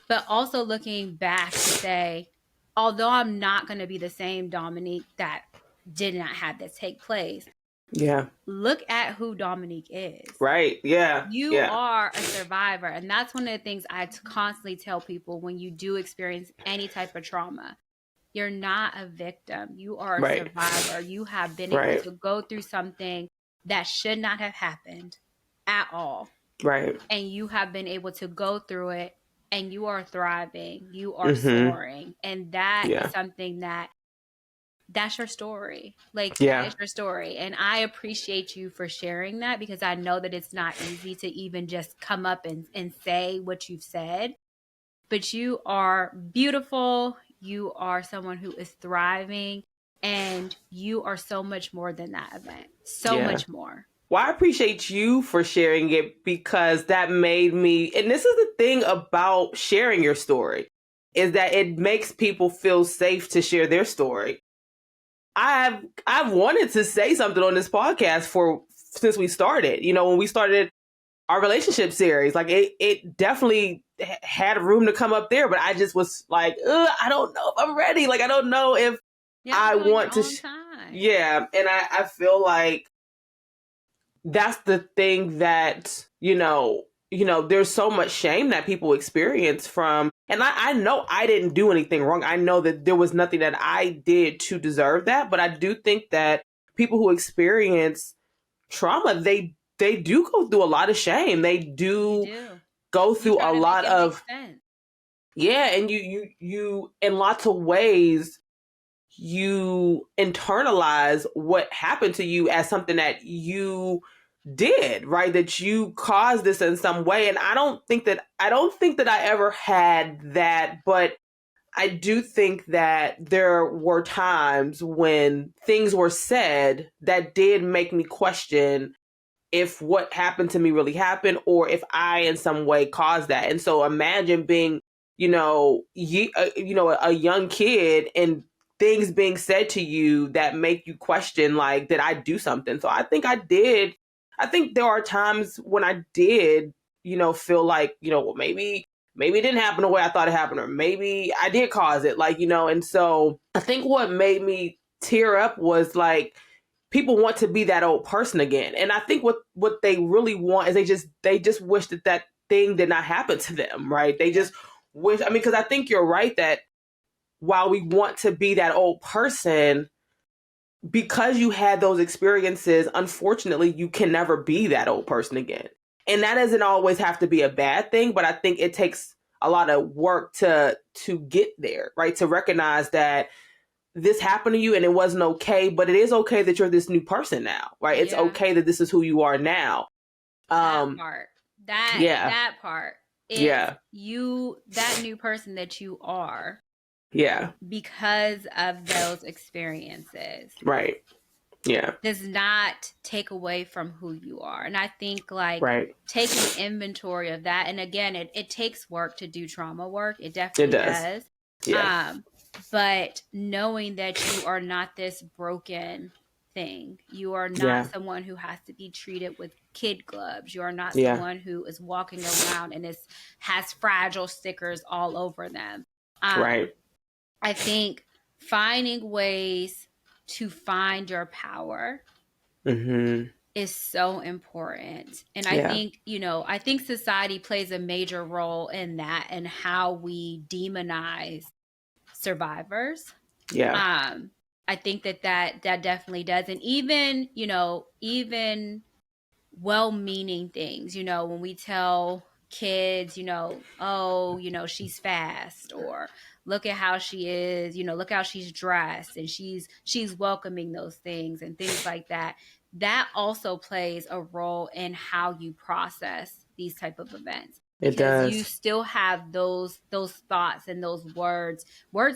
But also looking back to say, although I'm not going to be the same Dominique that did not have this take place. Look at who Dominique is. Right. Yeah. You are a survivor. And that's one of the things I constantly tell people when you do experience any type of trauma. You're not a victim. You are a survivor. You have been able to go through something that should not have happened at all. Right. And you have been able to go through it and you are thriving. You are soaring. And that is something that's your story. Like, that is your story. And I appreciate you for sharing that, because I know that it's not easy to even just come up and say what you've said. But you are beautiful. You are someone who is thriving. And you are so much more than that event. So much more. Well, I appreciate you for sharing it because that made me, and this is the thing about sharing your story, is that it makes people feel safe to share their story. I've wanted to say something on this podcast for since we started. When we started our relationship series, like it definitely had room to come up there, but I just was like, I don't know if I'm ready. Like I don't know if You have to I do it on your want to. own time. Yeah, and I feel like that's the thing that there's so much shame that people experience from, and I know I didn't do anything wrong. I know that there was nothing that I did to deserve that, but I do think that people who experience trauma, they do go through a lot of shame. They You do do. go You through try a to make lot it make of, sense. yeah, and you in lots of ways you internalize what happened to you as something that you did, right? That you caused this in some way. And I don't think that I ever had that, but I do think that there were times when things were said that did make me question if what happened to me really happened or if I in some way caused that. And so imagine being, a young kid and things being said to you that make you question, like, did I do something? So I think I did. I think there are times when I did, feel like, well, maybe it didn't happen the way I thought it happened, or maybe I did cause it, like, and so I think what made me tear up was like people want to be that old person again. And I think what they really want is they just wish that thing did not happen to them, right? They just wish, I mean, because I think you're right that while we want to be that old person, because you had those experiences, unfortunately, you can never be that old person again. And that doesn't always have to be a bad thing, but I think it takes a lot of work to get there, right? To recognize that this happened to you and it wasn't okay, but it is okay that you're this new person now, right? It's Yeah. okay that this is who you are now. That Um, part. That yeah, that part. It's yeah, you, that new person that you are yeah, because of those experiences right, yeah, does not take away from who you are. And I think like right. taking inventory of that, and again, it takes work to do trauma work. It It definitely does. does. Yeah, Um, but knowing that you are not this broken thing, you are not yeah, someone who has to be treated with kid gloves. You are not yeah, someone who is walking around and has fragile stickers all over them. right. I think finding ways to find your power Mm-hmm. is so important. And I Yeah, think, I think society plays a major role in that and how we demonize survivors. yeah, Um, I think that definitely does. And even, even well-meaning things, when we tell kids, oh, she's fast, or look at how she is, look how she's dressed, and she's welcoming those things and things like that. That also plays a role in how you process these type of events, it because you does. still have those thoughts and those words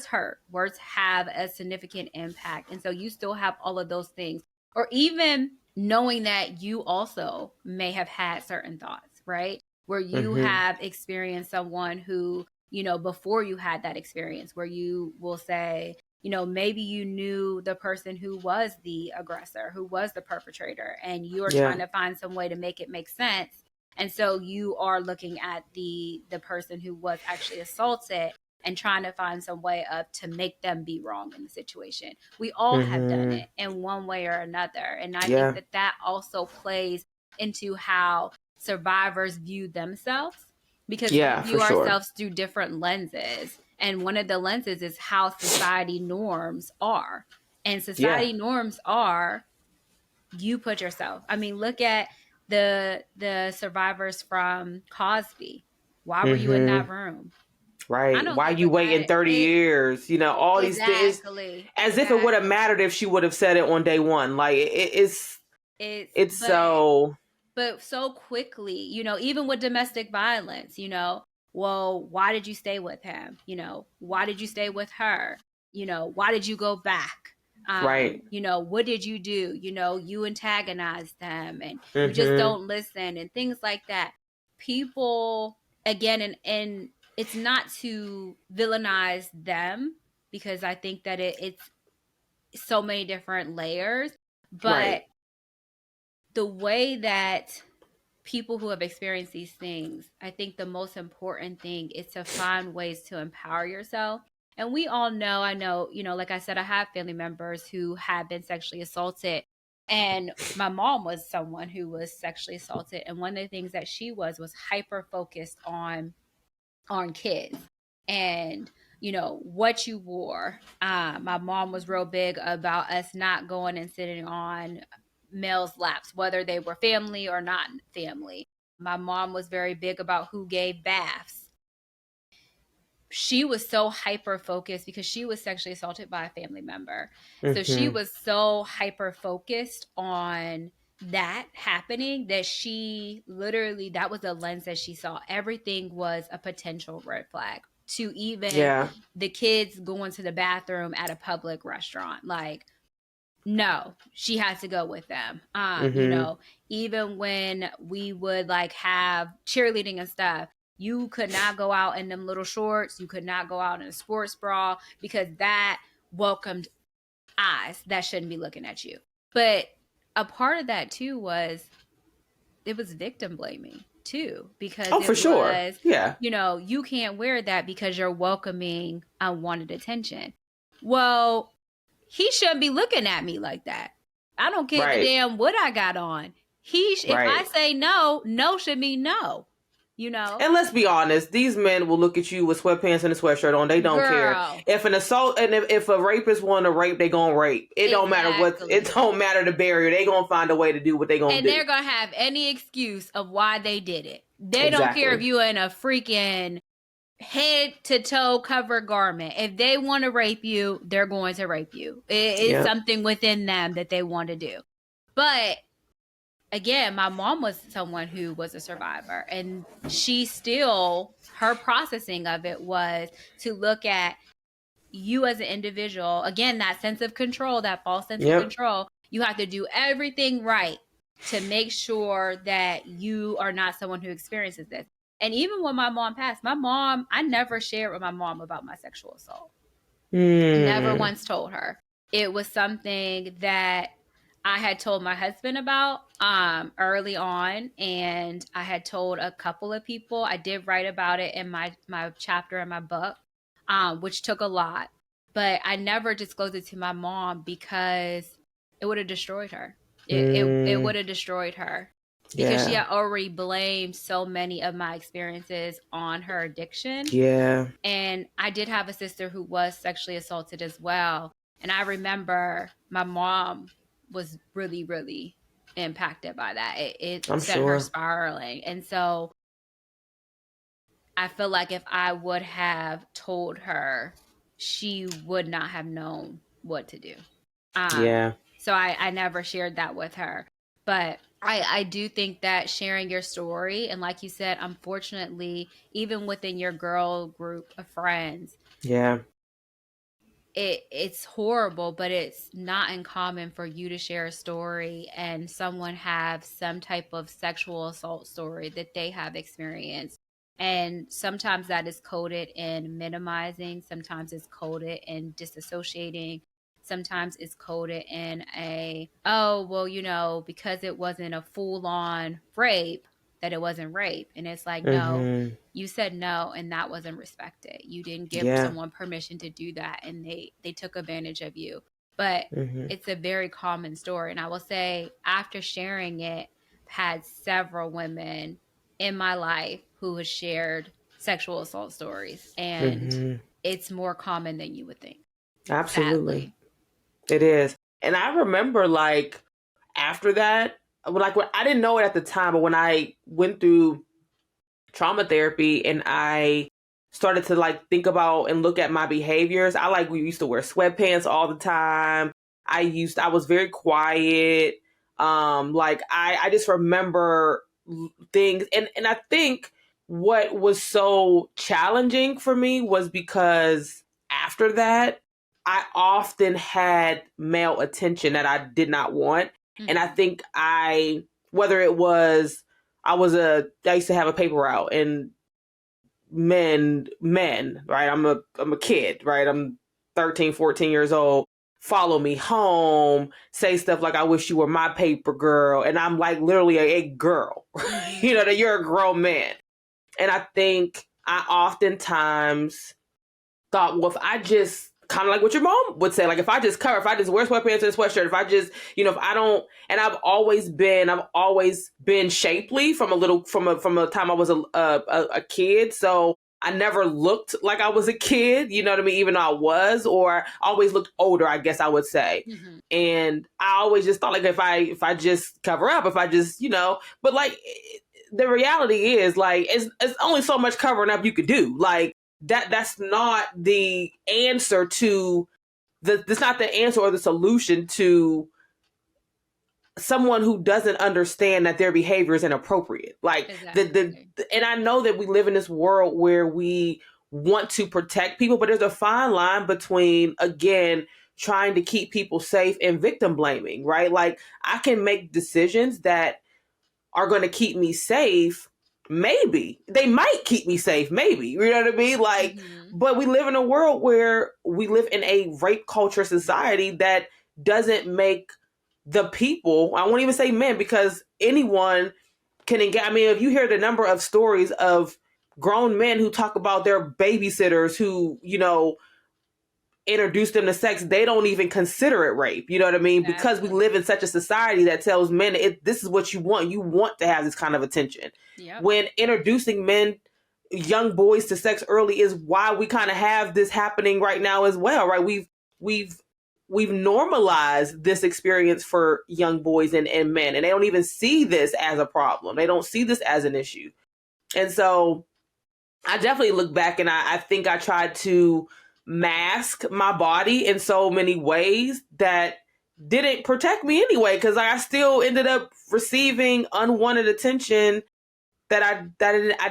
hurt, words have a significant impact, and so you still have all of those things. Or even knowing that you also may have had certain thoughts, right? Where you Mm-hmm. have experienced someone who, before you had that experience, where you will say, maybe you knew the person who was the aggressor, who was the perpetrator, and you are Yeah, trying to find some way to make it make sense. And so you are looking at the person who was actually assaulted and trying to find some way of to make them be wrong in the situation. We all have done mm-hmm. it in one way or another. And I think Yeah, that also plays into how survivors view themselves, because we yeah, for view sure. ourselves through different lenses. And one of the lenses is how society norms are. And Yeah. society norms are you put yourself. I mean, look at the survivors from Cosby. Why were you in that Mm-hmm. room? I Right. don't Why give a you waiting god. 30 years? All these things, Exactly, as if it would have exactly. mattered if she would have said it on day one. Like It's it's so. but so quickly, even with domestic violence, well, why did you stay with him? Why did you stay with her? Why did you go back? Right. What did you do? You antagonize them and you just Mm-hmm. don't listen and things like that. People, again, and it's not to villainize them, because I think that it's so many different layers, but Right. the way that people who have experienced these things, I think the most important thing is to find ways to empower yourself. And we all know, I know, like I said, I have family members who have been sexually assaulted. And my mom was someone who was sexually assaulted. And one of the things that she was hyper focused on kids and what you wore. My mom was real big about us not going and sitting on males' laps, whether they were family or not family. My mom was very big about who gave baths. She was so hyper focused because she was sexually assaulted by a family member. So she Mm-hmm. was so hyper focused on that happening that she literally, that was a lens that she saw. Everything was a potential red flag, to even Yeah. the kids going to the bathroom at a public restaurant. Like, no, she has to go with them. Mm-hmm. Even when we would like have cheerleading and stuff, you could not go out in them little shorts. You could not go out in a sports bra, because that welcomed eyes that shouldn't be looking at you. But a part of that too was, it was victim blaming too, because Oh, for it sure. was, Yeah. you can't wear that because you're welcoming unwanted attention. Well, he shouldn't be looking at me like that. I don't give a Right. damn what I got on. If I Right. say no, no should mean no. You know, And let's be honest, these men will look at you with sweatpants and a sweatshirt on. They don't care. girl. If an assault and if a rapist want to rape, they gonna rape. It don't matter what. It Exactly. don't matter the barrier. They gonna find a way to do what they gonna And do. they're gonna have any excuse of why they did it. They don't care if Exactly. you in a freaking head to toe covered garment. If they want to rape you, they're going to rape you. It's Yep. something within them that they want to do. But again, my mom was someone who was a survivor, and she still, her processing of it was to look at you as an individual. Again, that sense of control, that false sense of Yep. control. You have to do everything right to make sure that you are not someone who experiences this. And even when my mom passed, I never shared with my mom about my sexual assault. Never Mm. once told her. It was something that I had told my husband about early on, and I had told a couple of people. I did write about it in my chapter in my book, which took a lot. But I never disclosed it to my mom because it would have destroyed her. It would have destroyed her, because she Yeah. had already blamed so many of my experiences on her addiction. Yeah. And I did have a sister who was sexually assaulted as well. And I remember my mom was really, really impacted by that. It I'm sent her sure. spiraling. And so I feel like if I would have told her, she would not have known what to do. Yeah. So I never shared that with her. But I do think that sharing your story, and like you said, unfortunately, even within your girl group of friends, Yeah. it's horrible, but it's not uncommon for you to share a story and someone have some type of sexual assault story that they have experienced. And sometimes that is coded in minimizing, sometimes it's coded in disassociating, sometimes it's coded in oh, well, because it wasn't a full on rape, that it wasn't rape. And it's like, no, Mm-hmm. you said no, and that wasn't respected. You didn't give Yeah. someone permission to do that, and they took advantage of you. But Mm-hmm. it's a very common story. And I will say, after sharing it, I've had several women in my life who have shared sexual assault stories, and Mm-hmm. it's more common than you would think. Absolutely. Sadly. It is. And I remember like after that, like when I didn't know it at the time, but when I went through trauma therapy and I started to like think about and look at my behaviors, we used to wear sweatpants all the time. I was very quiet. I just remember things, and I think what was so challenging for me was because after that I often had male attention that I did not want. And I think whether it was, I used to have a paper route, and men, right? I'm a kid, right? I'm 13, 14 years old. Follow me home, say stuff like, I wish you were my paper girl. And I'm like literally a girl, that you're a grown man. And I think I oftentimes thought, well, if I just kind of like what your mom would say, like if I just wear sweatpants and a sweatshirt, if I just, if I don't, and I've always been shapely from a time I was a kid. So I never looked like I was a kid, you know what I mean? Even though I was, or always looked older, I guess I would say. And I always just thought like if I just cover up, if I just, but like the reality is like, it's only so much covering up you could do. Like, that's not the answer to that's not the answer or the solution to someone who doesn't understand that their behavior is inappropriate. Like Exactly. and I know that we live in this world where we want to protect people, but there's a fine line between, again, trying to keep people safe and victim blaming, right? Like I can make decisions that are going to keep me safe. Maybe they might keep me safe. Maybe, you know what I mean? Like, but we live in a world where we live in a rape culture society that doesn't make the people, I won't even say men, because anyone can engage. I mean, if you hear the number of stories of grown men who talk about their babysitters who, introduce them to sex, they don't even consider it rape. You know what I mean? Exactly. Because we live in such a society that tells men, this is what you want. You want to have this kind of attention. Yep. When introducing young boys to sex early is why we kind of have this happening right now as well, right? We've normalized this experience for young boys and men, and they don't even see this as a problem. They don't see this as an issue. And so I definitely look back, and I think I tried to mask my body in so many ways that didn't protect me anyway, because I still ended up receiving unwanted attention that I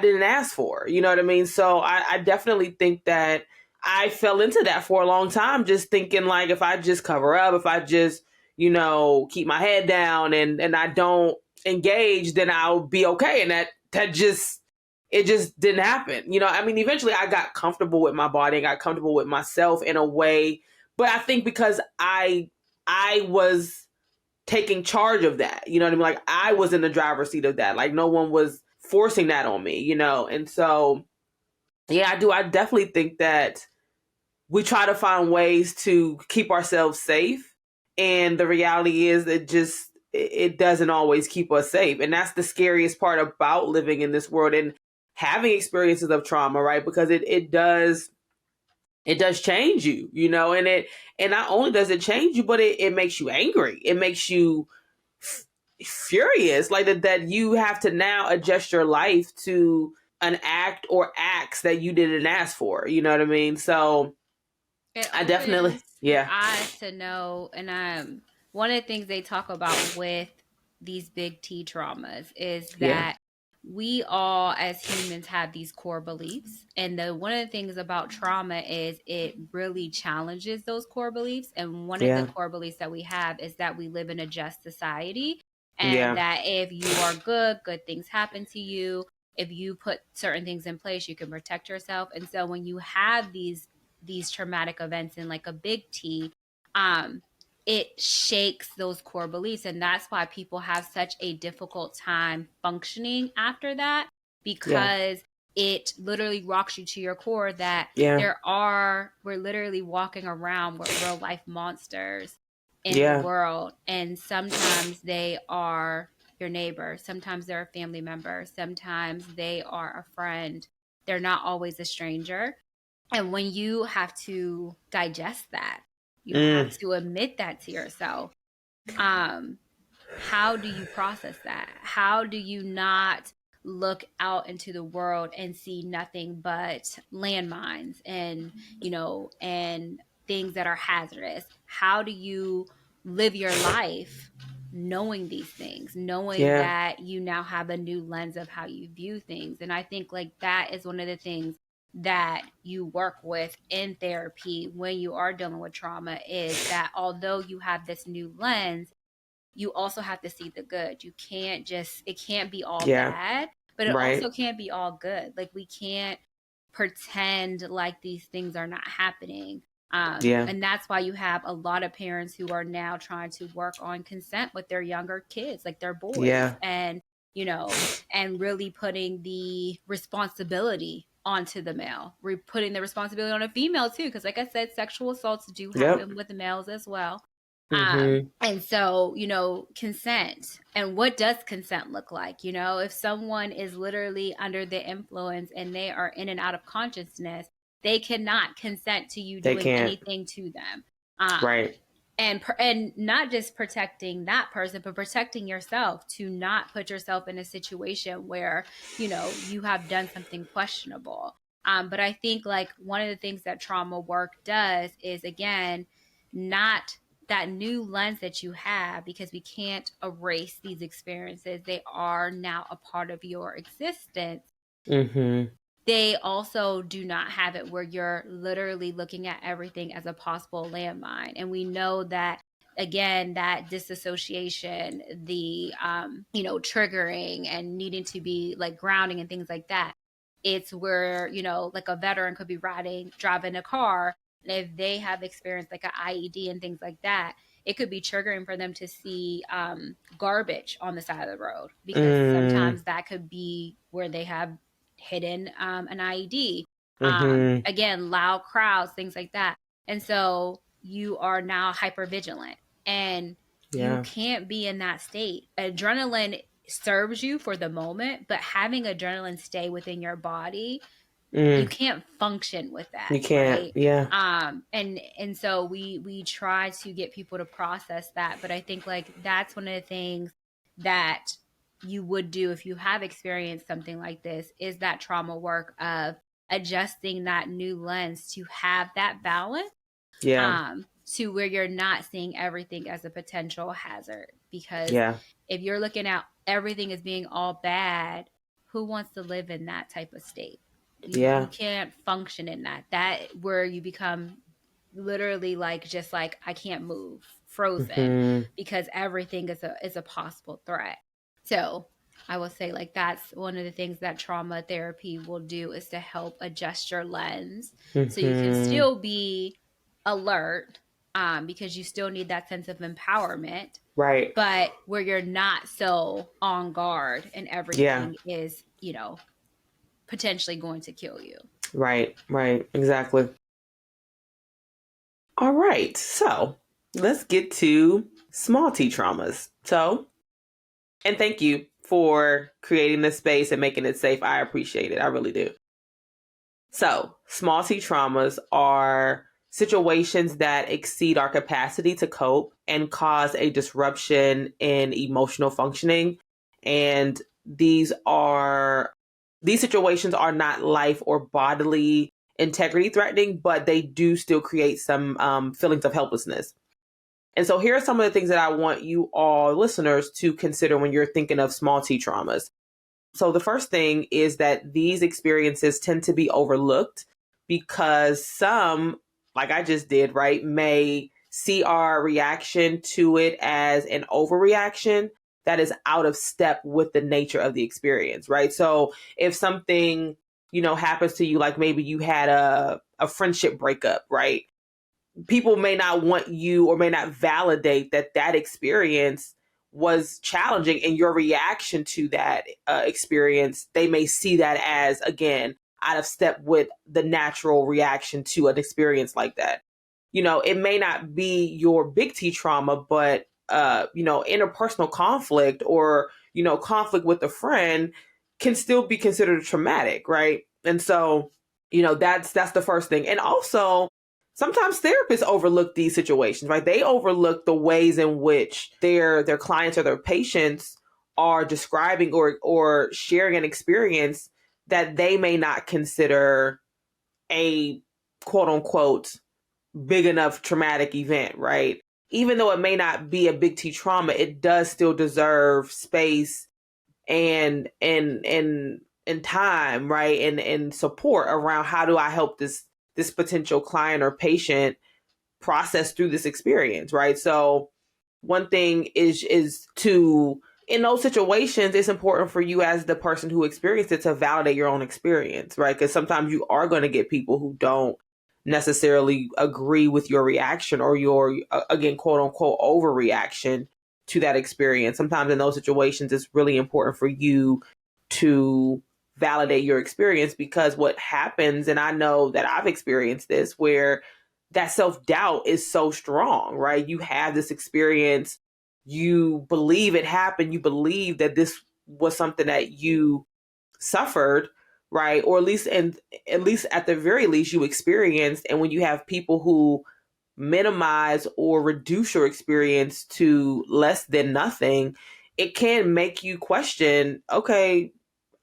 didn't ask for. You know what I mean? So I definitely think that I fell into that for a long time, just thinking like if I just cover up, if I just, keep my head down and I don't engage, then I'll be okay. And that just, it just didn't happen. I mean, eventually I got comfortable with my body and got comfortable with myself in a way, but I think because I was taking charge of that, you know what I mean? Like I was in the driver's seat of that. Like no one was forcing that on me, and so yeah, I definitely think that we try to find ways to keep ourselves safe, and the reality is it doesn't always keep us safe. And that's the scariest part about living in this world and having experiences of trauma, right? Because it does change you, and not only does it change you, but it makes you angry. It makes you furious, like that you have to now adjust your life to an act or acts that you didn't ask for. You know what I mean? So It I definitely, opens your yeah, eyes to know, and one of the things they talk about with these big T traumas is yeah, that we all as humans have these core beliefs, and the one of the things about trauma is it really challenges those core beliefs. And one of the yeah, core beliefs that we have is that we live in a just society, and yeah, that if you are good things happen to you. If you put certain things in place, you can protect yourself. And so when you have these traumatic events in like a big T, it shakes those core beliefs. And that's why people have such a difficult time functioning after that, yeah, because it literally rocks you to your core that yeah, we're literally walking around with real life monsters in the yeah, world. And sometimes they are your neighbor, sometimes they're a family member, sometimes they are a friend. They're not always a stranger. And when you have to digest that, you have mm, to admit that to yourself. Um, how do you process that? How do you not look out into the world and see nothing but landmines and, and things that are hazardous? How do you live your life knowing these things, knowing yeah, that you now have a new lens of how you view things? And I think like that is one of the things that you work with in therapy when you are dealing with trauma is that although you have this new lens, you also have to see the good. You can't just, it can't be all Yeah. bad, but it Right. also can't be all good. Like, we can't pretend like these things are not happening. Yeah. And that's why you have a lot of parents who are now trying to work on consent with their younger kids, like their boys, Yeah. and, you know, and really putting the responsibility onto the male. We're putting the responsibility on a female too, because like I said, sexual assaults do happen Yep. with the males as well. Mm-hmm. And so, you know, consent, and what does consent look like? You know, if someone is literally under the influence and they are in and out of consciousness, they cannot consent to you They doing can't. anything to them. Right. And not just protecting that person, but protecting yourself, to not put yourself in a situation where, you know, you have done something questionable. But I think like one of the things that trauma work does is, again, not that new lens that you have, because we can't erase these experiences. They are now a part of your existence. Mm-hmm. They also do not have it where you're literally looking at everything as a possible landmine. And we know that, again, that disassociation, the you know, triggering and needing to be like grounding and things like that, it's where, you know, like a veteran could be driving a car, and if they have experienced like an IED and things like that, it could be triggering for them to see garbage on the side of the road, because sometimes that could be where they have hidden an IED. Mm-hmm. Again, loud crowds, things like that. And so you are now hyper vigilant, and you Yeah. can't be in that state. Adrenaline serves you for the moment, but having adrenaline stay within your body, you can't function with that, You can't. right? Yeah. And so we try to get people to process that, but I think like that's one of the things that you would do if you have experienced something like this, is that trauma work of adjusting that new lens to have that balance, Yeah. to where you're not seeing everything as a potential hazard. Because Yeah. if you're looking at everything as being all bad, who wants to live in that type of state? You Yeah. can't function in that where you become literally like, just like, I can't move, frozen, Mm-hmm. because everything is a possible threat. So I will say like that's one of the things that trauma therapy will do, is to help adjust your lens so you can Mm-hmm. still be alert, because you still need that sense of empowerment, Right. but where you're not so on guard and Yeah. everything is, you know, potentially going to kill you. Right. Right. Exactly. All right. So let's get to small T traumas. So, and thank you for creating this space and making it safe. I appreciate it. I really do. So, small T traumas are situations that exceed our capacity to cope and cause a disruption in emotional functioning. And these situations are not life or bodily integrity threatening, but they do still create some feelings of helplessness. And so here are some of the things that I want you all listeners to consider when you're thinking of small T traumas. So the first thing is that these experiences tend to be overlooked because some, like I just did, right, may see our reaction to it as an overreaction that is out of step with the nature of the experience, right? So if something, happens to you, like maybe you had a friendship breakup, right? People may not want you or may not validate that experience was challenging, and your reaction to that experience, they may see that as, again, out of step with the natural reaction to an experience like that. It may not be your big T trauma, but interpersonal conflict or conflict with a friend can still be considered traumatic, right? And so that's the first thing. And also, sometimes therapists overlook these situations, right? They overlook the ways in which their clients or their patients are describing or sharing an experience that they may not consider a quote unquote big enough traumatic event, right? Even though it may not be a big T trauma, it does still deserve space and and time, right? And support around how do I help this potential client or patient process through this experience, right? So one thing is to, in those situations, it's important for you as the person who experienced it to validate your own experience, right? Because sometimes you are going to get people who don't necessarily agree with your reaction or your, again, quote unquote, overreaction to that experience. Sometimes in those situations, it's really important for you to validate your experience, because what happens, and I know that I've experienced this, where that self-doubt is so strong, right? You have this experience, you believe it happened, you believe that this was something that you suffered, right? Or at least at the very least you experienced. And when you have people who minimize or reduce your experience to less than nothing, it can make you question, okay,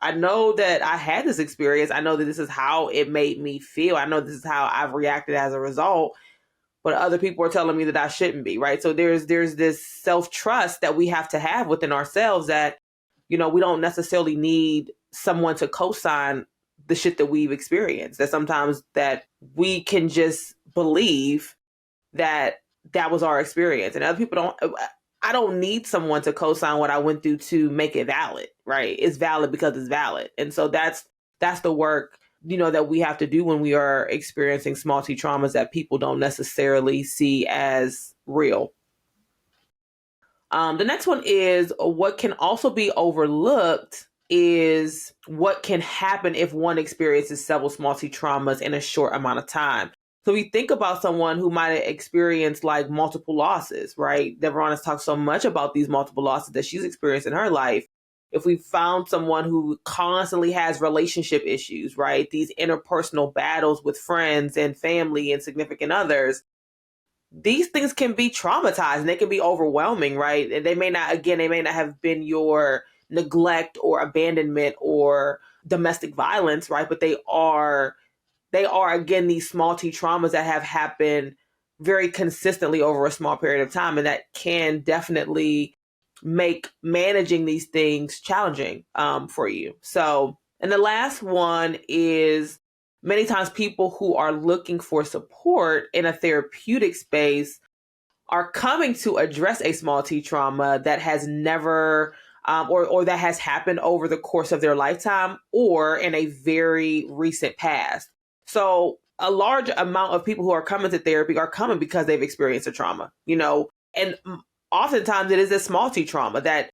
I know that I had this experience. I know that this is how it made me feel. I know this is how I've reacted as a result, but other people are telling me that I shouldn't be, right? So there's this self-trust that we have to have within ourselves that, we don't necessarily need someone to co-sign the shit that we've experienced. That sometimes that we can just believe that that was our experience, and other people don't. I don't need someone to co-sign what I went through to make it valid, right? It's valid because it's valid. And so that's the work, that we have to do when we are experiencing small T traumas that people don't necessarily see as real. The next one is what can also be overlooked is what can happen if one experiences several small T traumas in a short amount of time. So we think about someone who might have experienced like multiple losses, right? Deveron has talked so much about these multiple losses that she's experienced in her life. If we found someone who constantly has relationship issues, right? These interpersonal battles with friends and family and significant others, these things can be traumatizing. They can be overwhelming, right? And they may not have been your neglect or abandonment or domestic violence, right? But they are again these small T traumas that have happened very consistently over a small period of time, and that can definitely make managing these things challenging for you. So, and the last one is many times people who are looking for support in a therapeutic space are coming to address a small T trauma that has never or that has happened over the course of their lifetime or in a very recent past. So a large amount of people who are coming to therapy are coming because they've experienced a trauma, and oftentimes it is a small T trauma that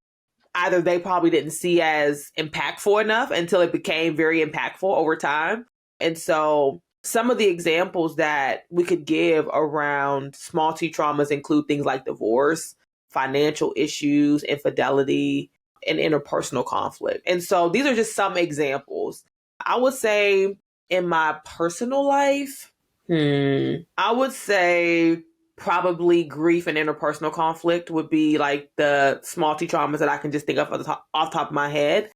either they probably didn't see as impactful enough until it became very impactful over time. And so some of the examples that we could give around small T traumas include things like divorce, financial issues, infidelity, and interpersonal conflict. And so these are just some examples. I would say in my personal life, I would say probably grief and interpersonal conflict would be like the small T traumas that I can just think of off the top of my head.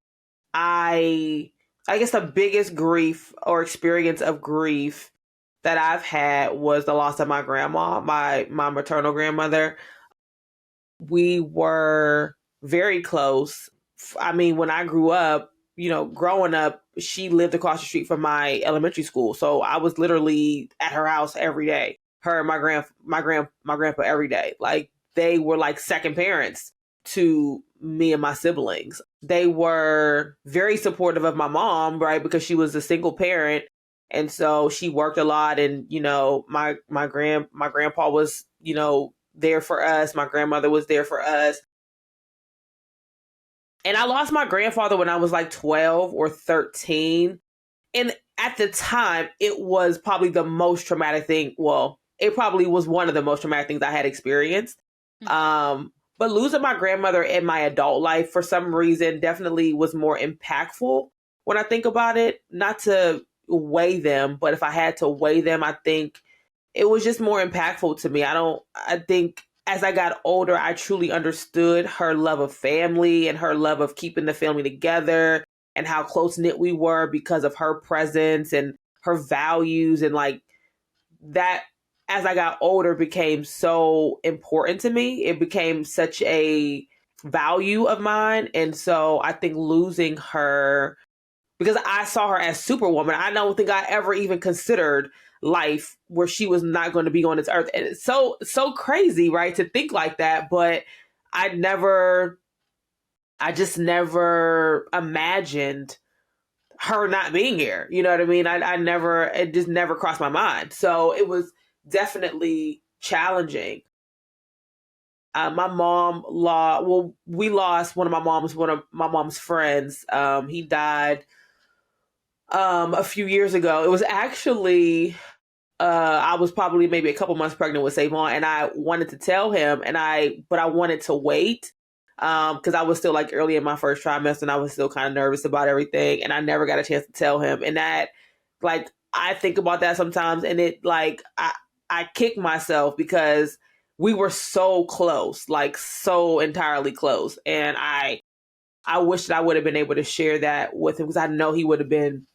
I guess the biggest grief or experience of grief that I've had was the loss of my grandma, my maternal grandmother. We were very close. I mean, when I grew up, growing up, she lived across the street from my elementary school. So I was literally at her house every day. Her and my grandpa every day. Like they were like second parents to me and my siblings. They were very supportive of my mom, right? Because she was a single parent. And so she worked a lot, and my grandpa was, there for us. My grandmother was there for us. And I lost my grandfather when I was like 12 or 13. And at the time, it was probably the most traumatic thing. Well, it probably was one of the most traumatic things I had experienced. But losing my grandmother in my adult life, for some reason, definitely was more impactful when I think about it. Not to weigh them, but if I had to weigh them, I think it was just more impactful to me. I think as I got older, I truly understood her love of family and her love of keeping the family together and how close knit we were because of her presence and her values, and like that as I got older became so important to me. It became such a value of mine. And so I think losing her because I saw her as Superwoman. I don't think I ever even considered life where she was not going to be on this earth. And it's so crazy, right, to think like that. But I just never imagined her not being here. You know what I mean? It just never crossed my mind. So it was definitely challenging. My mom we lost one of my mom's friends. He died a few years ago. It was actually I was probably maybe a couple months pregnant with Savon, and I wanted to tell him, but I wanted to wait because I was still like early in my first trimester, and I was still kind of nervous about everything, and I never got a chance to tell him. And that, like, I think about that sometimes, and I kick myself because we were so close, like so entirely close, and I wish that I would have been able to share that with him because I know he would have been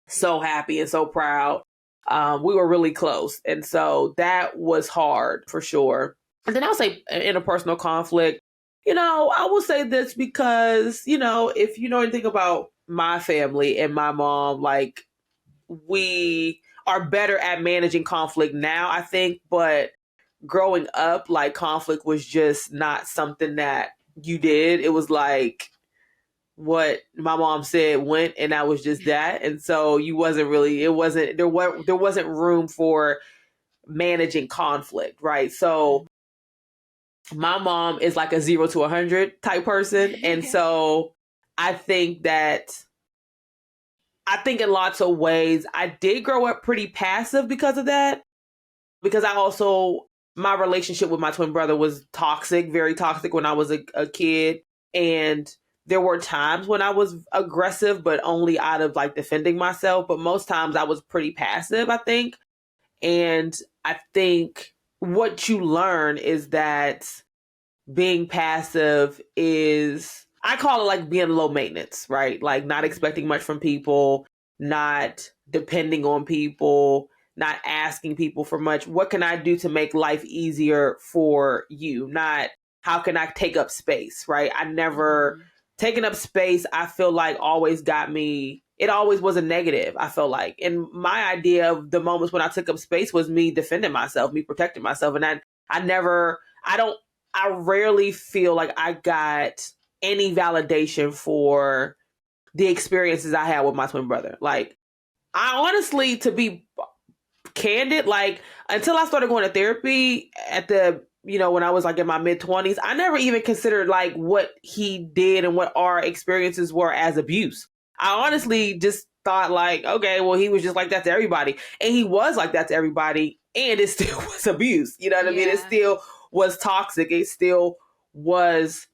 so happy and so proud. We were really close. And so that was hard for sure. And then I'll say interpersonal conflict. I will say this because, if you know anything about my family and my mom, like, we are better at managing conflict now, I think. But growing up, like, conflict was just not something that you did. It was like, what my mom said went, and that was just that. And so there wasn't room for managing conflict, right? So my mom is like a 0 to 100 type person. And so I think in lots of ways I did grow up pretty passive because of that, because my relationship with my twin brother was toxic, very toxic when I was a kid. And there were times when I was aggressive, but only out of like defending myself. But most times I was pretty passive, I think. And I think what you learn is that being passive I call it like being low maintenance, right? Like not expecting much from people, not depending on people, not asking people for much. What can I do to make life easier for you? Not how can I take up space, right? I never taking up space, I feel like always got me. It always was a negative, I feel like. And my idea of the moments when I took up space was me defending myself, me protecting myself. And I rarely feel like I got any validation for the experiences I had with my twin brother. Like, I honestly, to be candid, like, until I started going to therapy when I was like in my mid-20s, I never even considered like what he did and what our experiences were as abuse. I honestly just thought like, okay, well, he was just like that to everybody. And he was like that to everybody. And it still was abuse. You know what I mean? It still was toxic. It was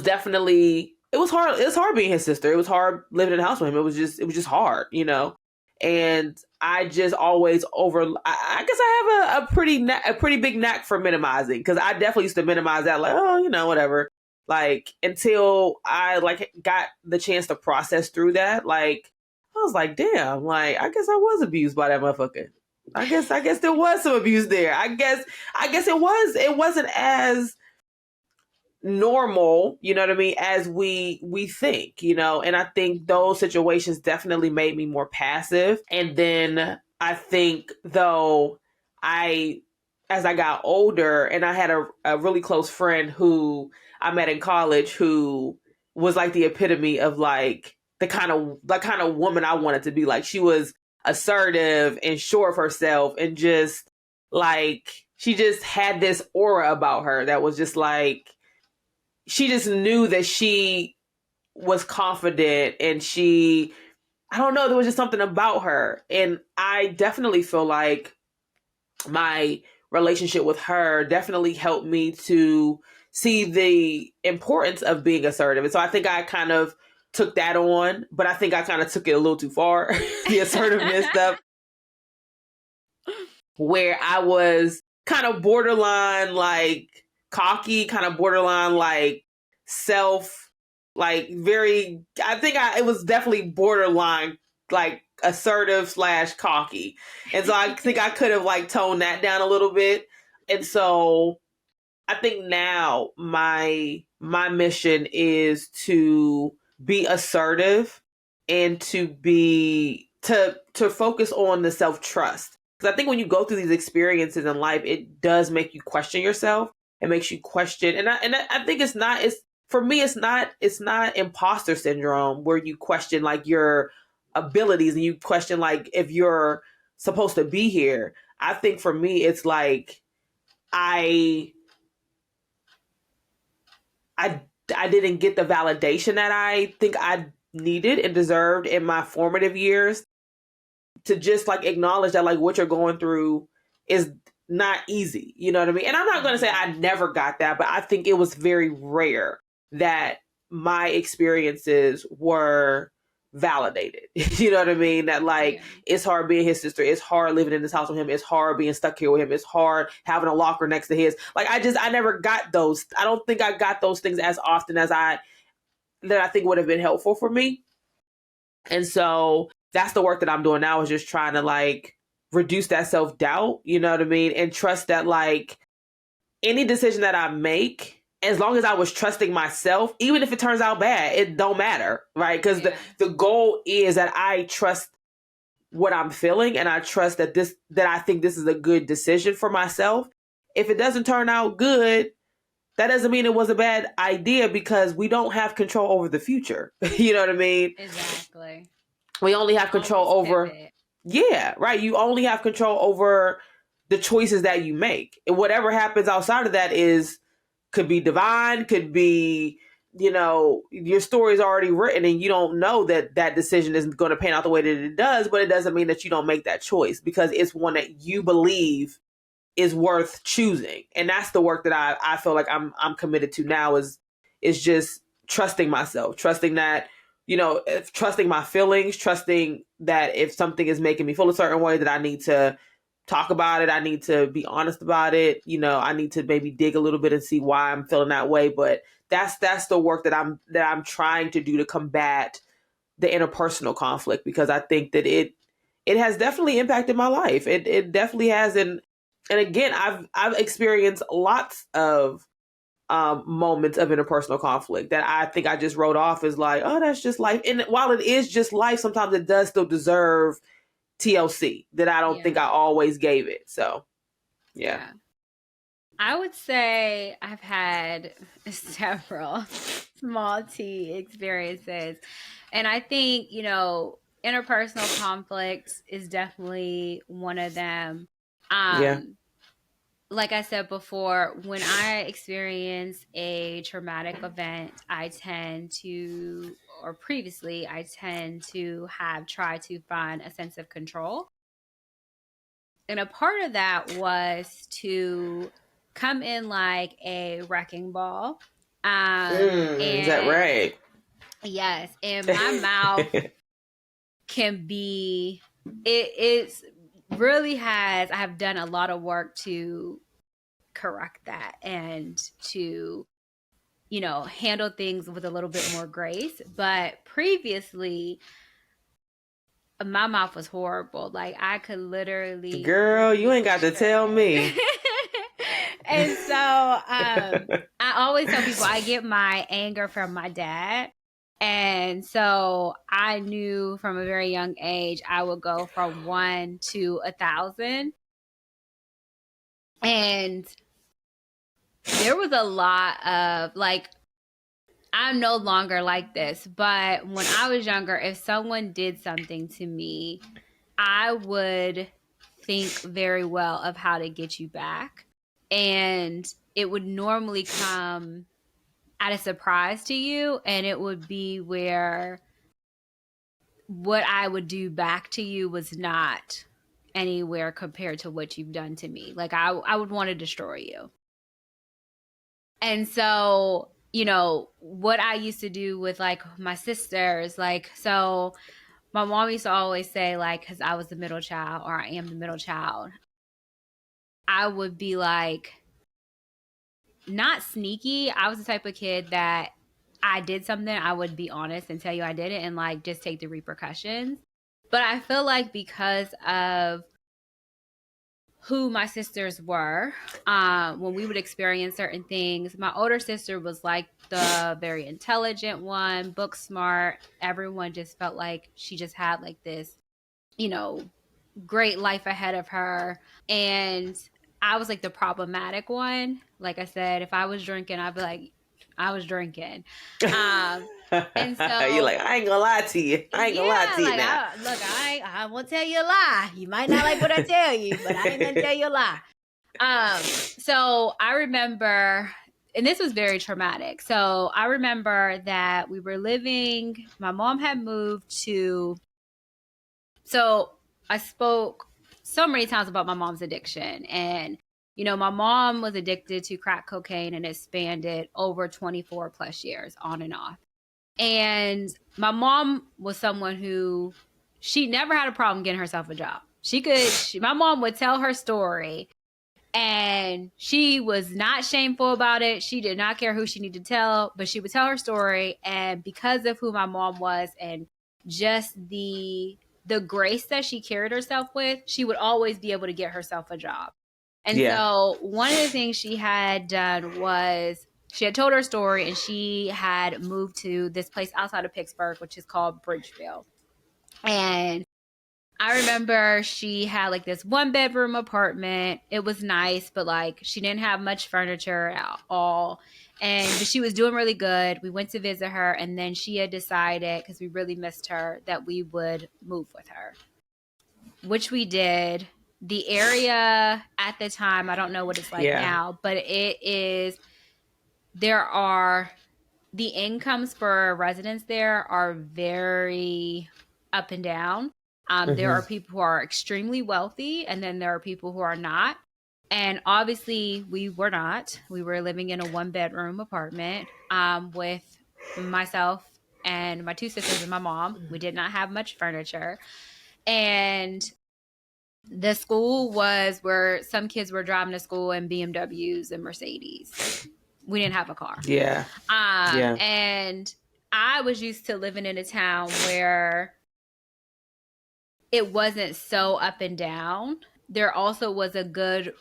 definitely, it was hard. It was hard being his sister. It was hard living in the house with him. It was just hard, And I just always I guess I have a pretty big knack for minimizing, because I definitely used to minimize that, like, oh, whatever. Like, until I like got the chance to process through that, like, I was like, damn, like, I guess I was abused by that motherfucker. I guess there was some abuse there. I guess it wasn't as normal, you know what I mean, as we think, and I think those situations definitely made me more passive. And then I think, though, as I got older, and I had a really close friend who I met in college who was like the epitome of like the kind of woman I wanted to be. Like, she was assertive and sure of herself, and just like, she just had this aura about her that was just like, she just knew that she was confident, and I don't know, there was just something about her. And I definitely feel like my relationship with her definitely helped me to see the importance of being assertive. And so I think I kind of took that on, but I think I kind of took it a little too far, the assertiveness stuff, where I was kind of borderline like cocky, kind of borderline like self, like very, it was definitely borderline like assertive / cocky. And so I think I could have like toned that down a little bit. And so I think now my mission is to be assertive and to focus on the self-trust. Because I think when you go through these experiences in life, it does make you question yourself. It makes you question, and I think it's for me, it's not imposter syndrome where you question like your abilities and you question like if you're supposed to be here. I think for me, it's like I I I didn't get the validation that I think I needed and deserved in my formative years to just like acknowledge that like what you're going through is not easy. You know what I mean? And I'm not going to say I never got that, but I think it was very rare that my experiences were validated. You know what I mean? That like it's hard being his sister. It's hard living in this house with him. It's hard being stuck here with him. It's hard having a locker next to his. Like I never got those. I don't think I got those things as often as I think would have been helpful for me. And so that's the work that I'm doing now, is just trying to like reduce that self-doubt, you know what I mean? And trust that like any decision that I make, as long as I was trusting myself, even if it turns out bad, it don't matter, right? Because the goal is that I trust what I'm feeling, and I trust that I think this is a good decision for myself. If it doesn't turn out good, that doesn't mean it was a bad idea, because we don't have control over the future. You know what I mean? Exactly. We only have control over, yeah, right. You only have control over the choices that you make. And whatever happens outside of that could be divine, could be, your story is already written and you don't know that that decision isn't going to pan out the way that it does, but it doesn't mean that you don't make that choice, because it's one that you believe is worth choosing. And that's the work that I feel like I'm committed to now, is just trusting myself, trusting that, trusting my feelings, trusting that if something is making me feel a certain way, that I need to talk about it. I need to be honest about it. I need to maybe dig a little bit and see why I'm feeling that way. But that's the work that I'm trying to do to combat the interpersonal conflict, because I think that it has definitely impacted my life. It definitely has. And again, I've experienced lots of moments of interpersonal conflict that I think I just wrote off as like, oh, that's just life. And while it is just life, sometimes it does still deserve TLC that I don't think I always gave it. So, yeah. I would say I've had several small T experiences. And I think, interpersonal conflicts is definitely one of them. Like I said before, when I experience a traumatic event, I tend to have tried to find a sense of control. And a part of that was to come in like a wrecking ball. Is that right? Yes. And my mouth can be, it's really has, I have done a lot of work to correct that and to, handle things with a little bit more grace. But previously, my mouth was horrible. Like I could literally, girl, you ain't got to tell me. And so I always tell people I get my anger from my dad. And so I knew from a very young age I would go from 1 to 1,000. And there was a lot of like, I'm no longer like this, but when I was younger, if someone did something to me, I would think very well of how to get you back. And it would normally come at a surprise to you. And it would be where what I would do back to you was not anywhere compared to what you've done to me. Like I would want to destroy you. And so, what I used to do with like my sisters, like, so my mom used to always say, like, because I was the middle child, or I am the middle child, I would be like, not sneaky. I was the type of kid that I did something, I would be honest and tell you I did it and like just take the repercussions. But I feel like because of who my sisters were when we would experience certain things. My older sister was like the very intelligent one, book smart. Everyone just felt like she just had like this, you know, great life ahead of her. And I was like the problematic one. Like I said, if I was drinking, I'd be like, I was drinking. And You're like, so I ain't gonna lie to you. I ain't gonna lie yeah, to you like now. I won't tell you a lie. You might not like what I tell you, but I ain't gonna tell you a lie. So I remember, and this was very traumatic. So I remember that we were living, my mom had moved to, so I spoke so many times about my mom's addiction. And, you know, my mom was addicted to crack cocaine and it spanned it over 24 plus years on and off. And my mom was someone who, she never had a problem getting herself a job. My mom would tell her story and she was not shameful about it. She did not care who she needed to tell, but she would tell her story. And because of who my mom was and just the grace that she carried herself with, she would always be able to get herself a job. And so one of the things she had done was she had told her story and she had moved to this place outside of Pittsburgh, which is called Bridgeville. And I remember she had like this 1-bedroom apartment. It was nice, but like she didn't have much furniture at all. But she was doing really good. We went to visit her, and then she had decided, because we really missed her, that we would move with her, which we did. The area at the time, I don't know what it's like now, but the incomes for residents there are very up and down. There are people who are extremely wealthy, and then there are people who are not. And obviously, we were not. We were living in a 1-bedroom apartment with myself and my 2 sisters and my mom. We did not have much furniture. And the school was where some kids were driving to school in BMWs and Mercedes. We didn't have a car. And I was used to living in a town where it wasn't so up and down. There also was a good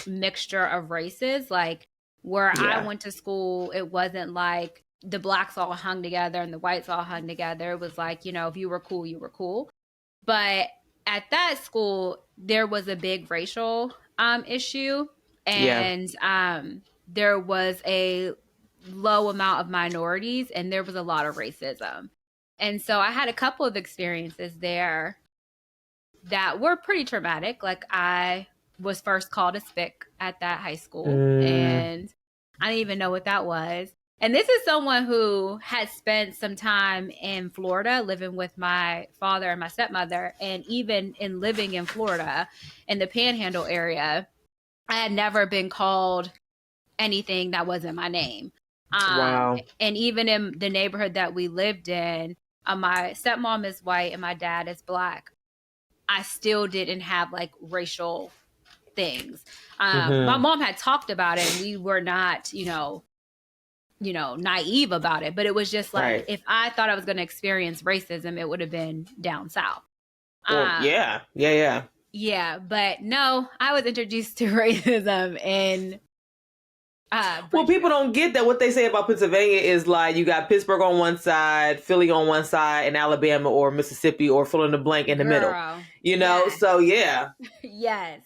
mixture of races. Like where I went to school, it wasn't like the blacks all hung together and the whites all hung together. It was like, you know, if you were cool, you were cool. But at that school, there was a big racial issue. And there was a low amount of minorities and there was a lot of racism. And so I had a couple of experiences there that were pretty traumatic. Like I was first called a spick at that high school and I didn't even know what that was. And this is someone who had spent some time in Florida living with my father and my stepmother. And even in living in Florida in the Panhandle area, I had never been called anything that wasn't my name. Wow. And even in the neighborhood that we lived in, my stepmom is white and my dad is black. I still didn't have like racial things. My mom had talked about it and we were not, naive about it, but it was just like, if I thought I was going to experience racism, it would have been down south. Yeah. But no, I was introduced to racism in well, people don't get that. What they say about Pennsylvania is like you got Pittsburgh on one side, Philly on one side, and Alabama or Mississippi or fill in the blank in the middle. You know, so yeah. Yes.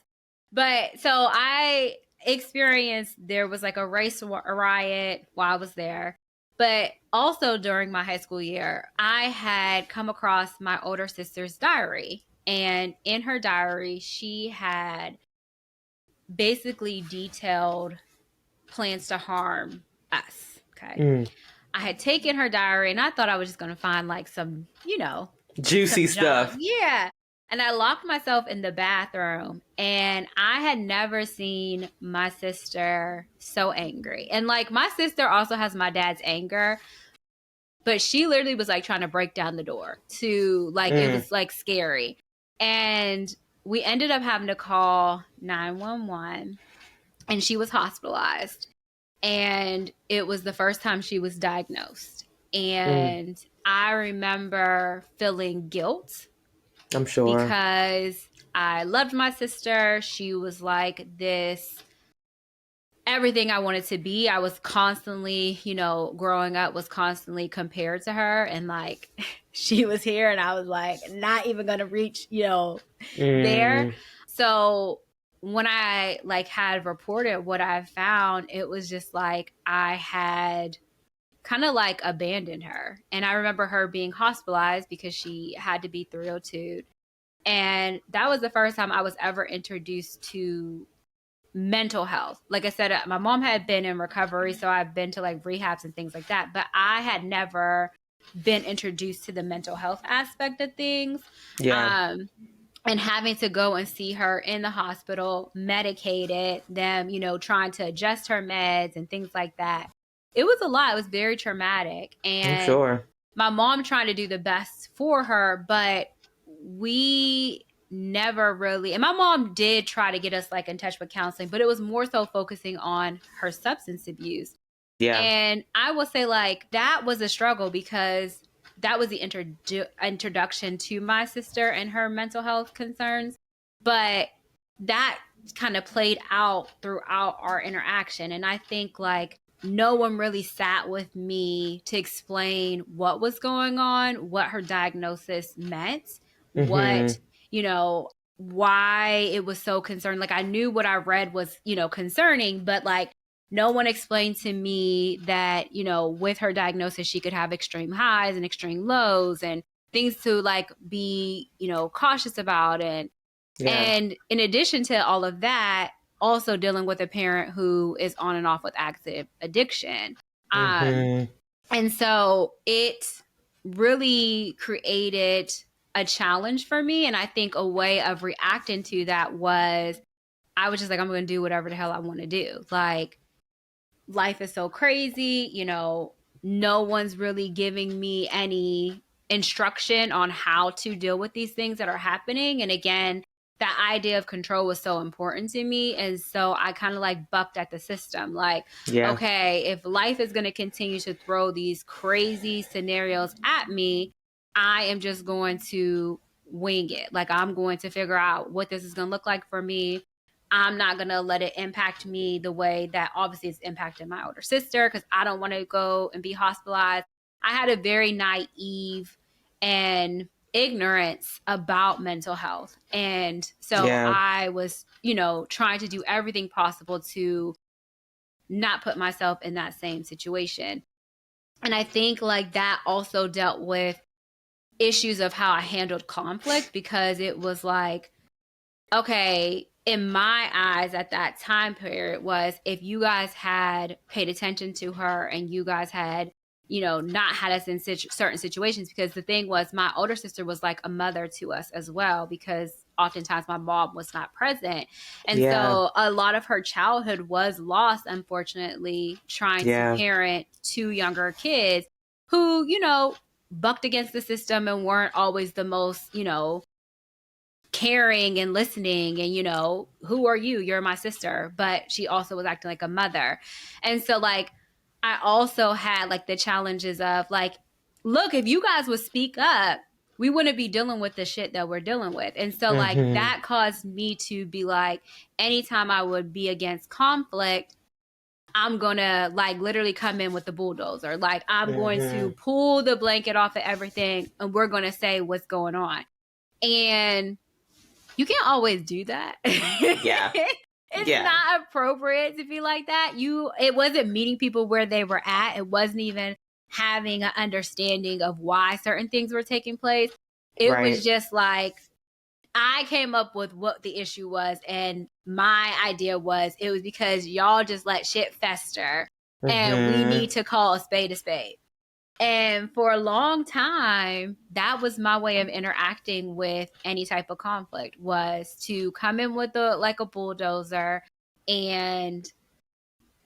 But so I experienced, there was like a race riot while I was there. But also during my high school year, I had come across my older sister's diary. And in her diary, she had basically detailed plans to harm us. Okay. I had taken her diary and I thought I was just going to find like some, juicy stuff. Yeah. And I locked myself in the bathroom and I had never seen my sister so angry. And like my sister also has my dad's anger, but she literally was like trying to break down the door to like, it was like scary. And we ended up having to call 911 and she was hospitalized. And it was the first time she was diagnosed. And I remember feeling guilt. I'm sure. Because I loved my sister. She was like this everything I wanted to be. I was constantly, growing up was constantly compared to her, and like she was here and I was like not even going to reach, there. So when I like had reported what I found, it was just like I had kind of like abandoned her. And I remember her being hospitalized because she had to be 302. And that was the first time I was ever introduced to mental health. Like I said, my mom had been in recovery, so I've been to like rehabs and things like that, but I had never been introduced to the mental health aspect of things. Yeah. And having to go and see her in the hospital, medicated, them, trying to adjust her meds and things like that. It was a lot. It was very traumatic. I'm And sure. my mom trying to do the best for her, but we never really, and my mom did try to get us like in touch with counseling, but it was more so focusing on her substance abuse. Yeah. And I will say like that was a struggle because that was the introduction to my sister and her mental health concerns. But that kind of played out throughout our interaction. And I think like no one really sat with me to explain what was going on, what her diagnosis meant, what, why it was so concerned. Like I knew what I read was, concerning, but like no one explained to me that, with her diagnosis, she could have extreme highs and extreme lows and things to like be, cautious about. And in addition to all of that, also dealing with a parent who is on and off with active addiction. And so it really created a challenge for me. And I think a way of reacting to that was I was just like, I'm going to do whatever the hell I want to do. Like, life is so crazy, no one's really giving me any instruction on how to deal with these things that are happening. And again, that idea of control was so important to me. And so I kind of like bucked at the system. Like, okay, if life is going to continue to throw these crazy scenarios at me, I am just going to wing it. Like, I'm going to figure out what this is going to look like for me. I'm not going to let it impact me the way that obviously it's impacted my older sister because I don't want to go and be hospitalized. I had a very naive and ignorance about mental health. And so I was, trying to do everything possible to not put myself in that same situation. And I think like that also dealt with issues of how I handled conflict because it was like, okay, in my eyes at that time period was if you guys had paid attention to her and you guys had, not had us in certain situations, because the thing was my older sister was like a mother to us as well, because oftentimes my mom was not present. And so a lot of her childhood was lost, unfortunately, trying to parent two younger kids who, bucked against the system and weren't always the most, caring and listening and who are you, you're my sister, but she also was acting like a mother. And so like I also had like the challenges of like, look, if you guys would speak up, we wouldn't be dealing with the shit that we're dealing with. And so like that caused me to be like, anytime I would be against conflict, I'm gonna like literally come in with the bulldozer. Like I'm going to pull the blanket off of everything and we're gonna say what's going on. And you can't always do that. It's not appropriate to be like that. It wasn't meeting people where they were at. It wasn't even having an understanding of why certain things were taking place. It was just like, I came up with what the issue was. And my idea was it was because y'all just let shit fester and we need to call a spade a spade. And for a long time, that was my way of interacting with any type of conflict, was to come in with a bulldozer and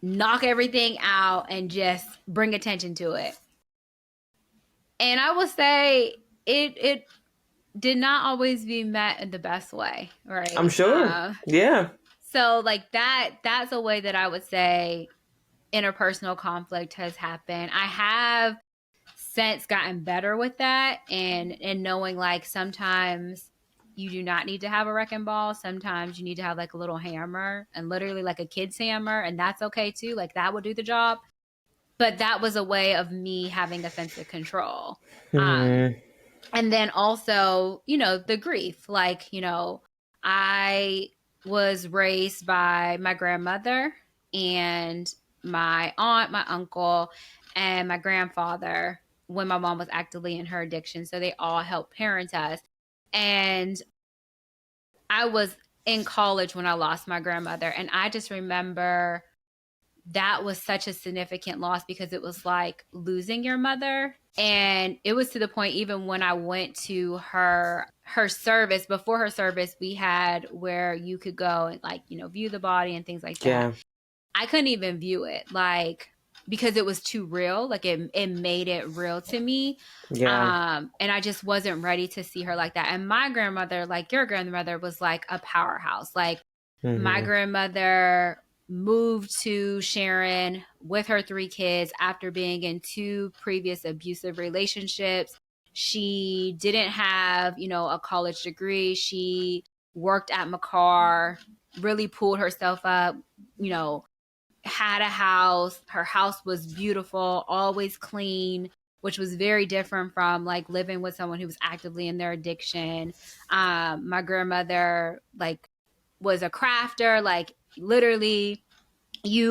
knock everything out and just bring attention to it. And I would say it did not always be met in the best way, right? I'm sure. So like that's a way that I would say interpersonal conflict has happened. I have since gotten better with that and knowing like sometimes you do not need to have a wrecking ball. Sometimes you need to have like a little hammer, and literally like a kid's hammer, and that's okay too. Like that would do the job. But that was a way of me having offensive control. Mm-hmm. And then also, the grief. Like, I was raised by my grandmother and my aunt, my uncle, and my grandfather when my mom was actively in her addiction. So they all helped parent us. And I was in college when I lost my grandmother. And I just remember that was such a significant loss because it was like losing your mother. And it was to the point, even when I went to her service, before her service, we had where you could go and like, view the body and things like that. Yeah. I couldn't even view it, like, because it was too real. Like it made it real to me. Yeah. And I just wasn't ready to see her like that. And my grandmother, like your grandmother, was like a powerhouse. Like my grandmother moved to Sharon with her 3 kids after being in 2 previous abusive relationships. She didn't have, a college degree. She worked at McCarr, really pulled herself up, had a house. Her house was beautiful, always clean, which was very different from like living with someone who was actively in their addiction. My grandmother like was a crafter, like literally she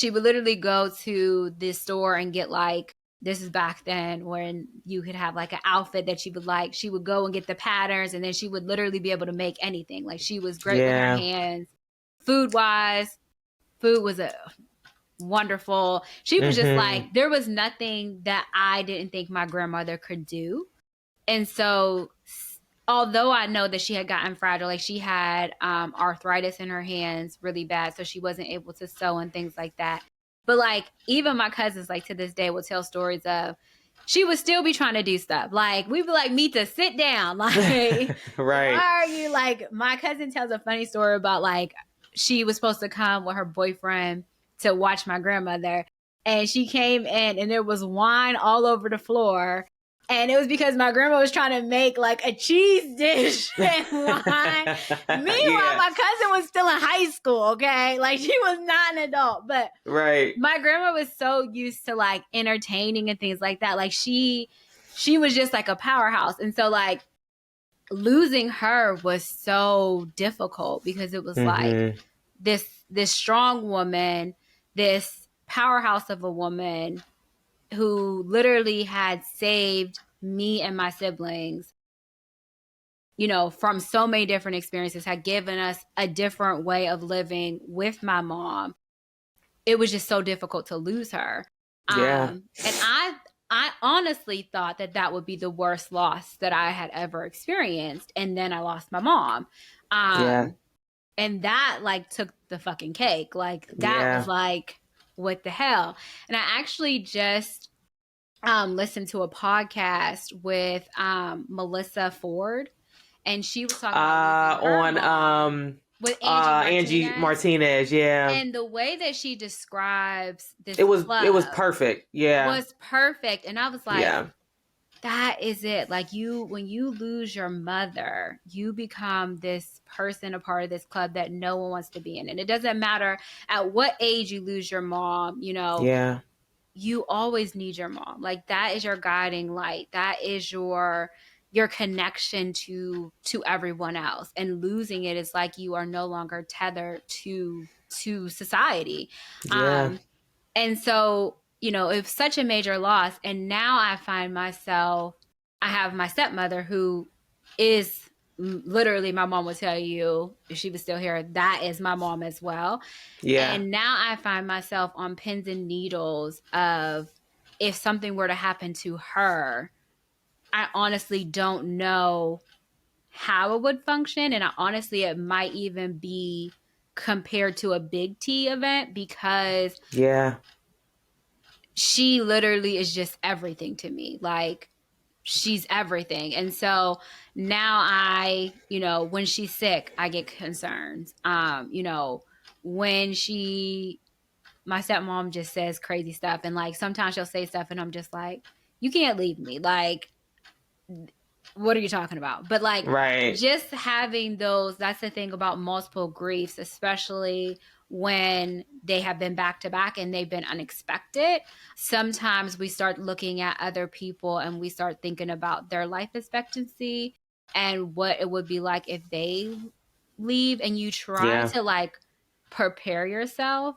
would literally go to this store and get like, this is back then when you could have like an outfit that she would like. She would go and get the patterns, and then she would literally be able to make anything. Like she was great with her hands. Food was a wonderful. She was just like, there was nothing that I didn't think my grandmother could do. And so although I know that she had gotten fragile, like she had arthritis in her hands really bad, so she wasn't able to sew and things like that. But like even my cousins, like to this day, will tell stories of she would still be trying to do stuff. Like we'd be like, Mita, sit down. Like, right. Why are you like? My cousin tells a funny story about like she was supposed to come with her boyfriend to watch my grandmother, and she came in and there was wine all over the floor. And it was because my grandma was trying to make like a cheese dish and wine. Meanwhile, my cousin was still in high school, okay? Like she was not an adult. But right. My grandma was so used to like entertaining and things like that. Like she was just like a powerhouse. And so like losing her was so difficult because it was like this strong woman, this powerhouse of a woman who literally had saved me and my siblings, from so many different experiences, had given us a different way of living with my mom. It was just so difficult to lose her. Yeah. And I honestly thought that would be the worst loss that I had ever experienced. And then I lost my mom. And that like took the fucking cake. Like that was like, what the hell? And I actually just listened to a podcast with Melissa Ford, and she was talking about her mom with Angie Martinez. Yeah. And the way that she describes this it was perfect. Was perfect. And I was like, that is it. Like when you lose your mother, you become this person, a part of this club that no one wants to be in. And it doesn't matter at what age you lose your mom, you always need your mom. Like that is your guiding light. That is your connection to everyone else. And losing it is like you are no longer tethered to society. And so, it's such a major loss. And now I find myself, I have my stepmother who is literally, my mom would tell you if she was still here, that is my mom as well. And now I find myself on pins and needles of if something were to happen to her, I honestly don't know how it would function. And it might even be compared to a big T event because she literally is just everything to me. Like she's everything. And so now when she's sick, I get concerns. When my stepmom just says crazy stuff, and like sometimes she'll say stuff and I'm just like, you can't leave me. Like what are you talking about? But like, Right. just having those, that's the thing about multiple griefs, especially when they have been back to back and they've been unexpected. Sometimes we start looking at other people and we start thinking about their life expectancy and what it would be like if they leave, and you try Yeah. to like prepare yourself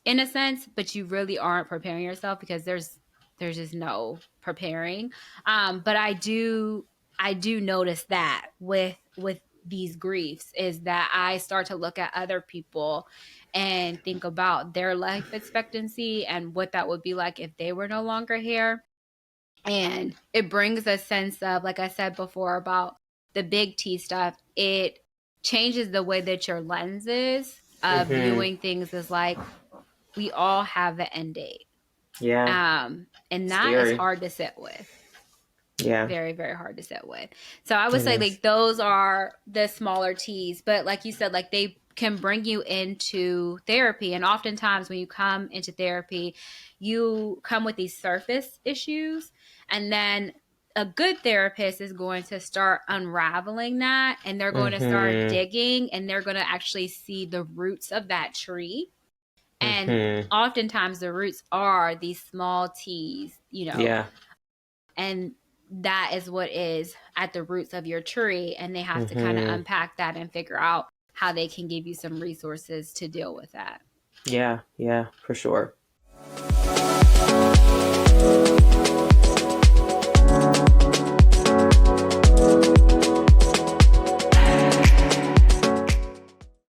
in a sense, but you really aren't preparing yourself because there's just no preparing. But I do notice that with these griefs is that I start to look at other people and think about their life expectancy and what that would be like if they were no longer here. And it brings a sense of, like I said before about the big T stuff, it changes the way that your lens is of Mm-hmm. viewing things as like we all have an end date. Yeah. And that is Scary. hard to sit with. Yeah. Very, very hard to sit with. So I would It say is. like those are the smaller T's, but like you said, like they can bring you into therapy. And oftentimes when you come into therapy, you come with these surface issues. And then a good therapist is going to start unraveling that, and they're going to start Mm-hmm. digging, and they're going to actually see the roots of that tree. And Mm-hmm. oftentimes the roots are these small T's, Yeah. and that is what is at the roots of your tree. And they have to kind of Mm-hmm. unpack that and figure out how they can give you some resources to deal with that. Yeah. Yeah, for sure.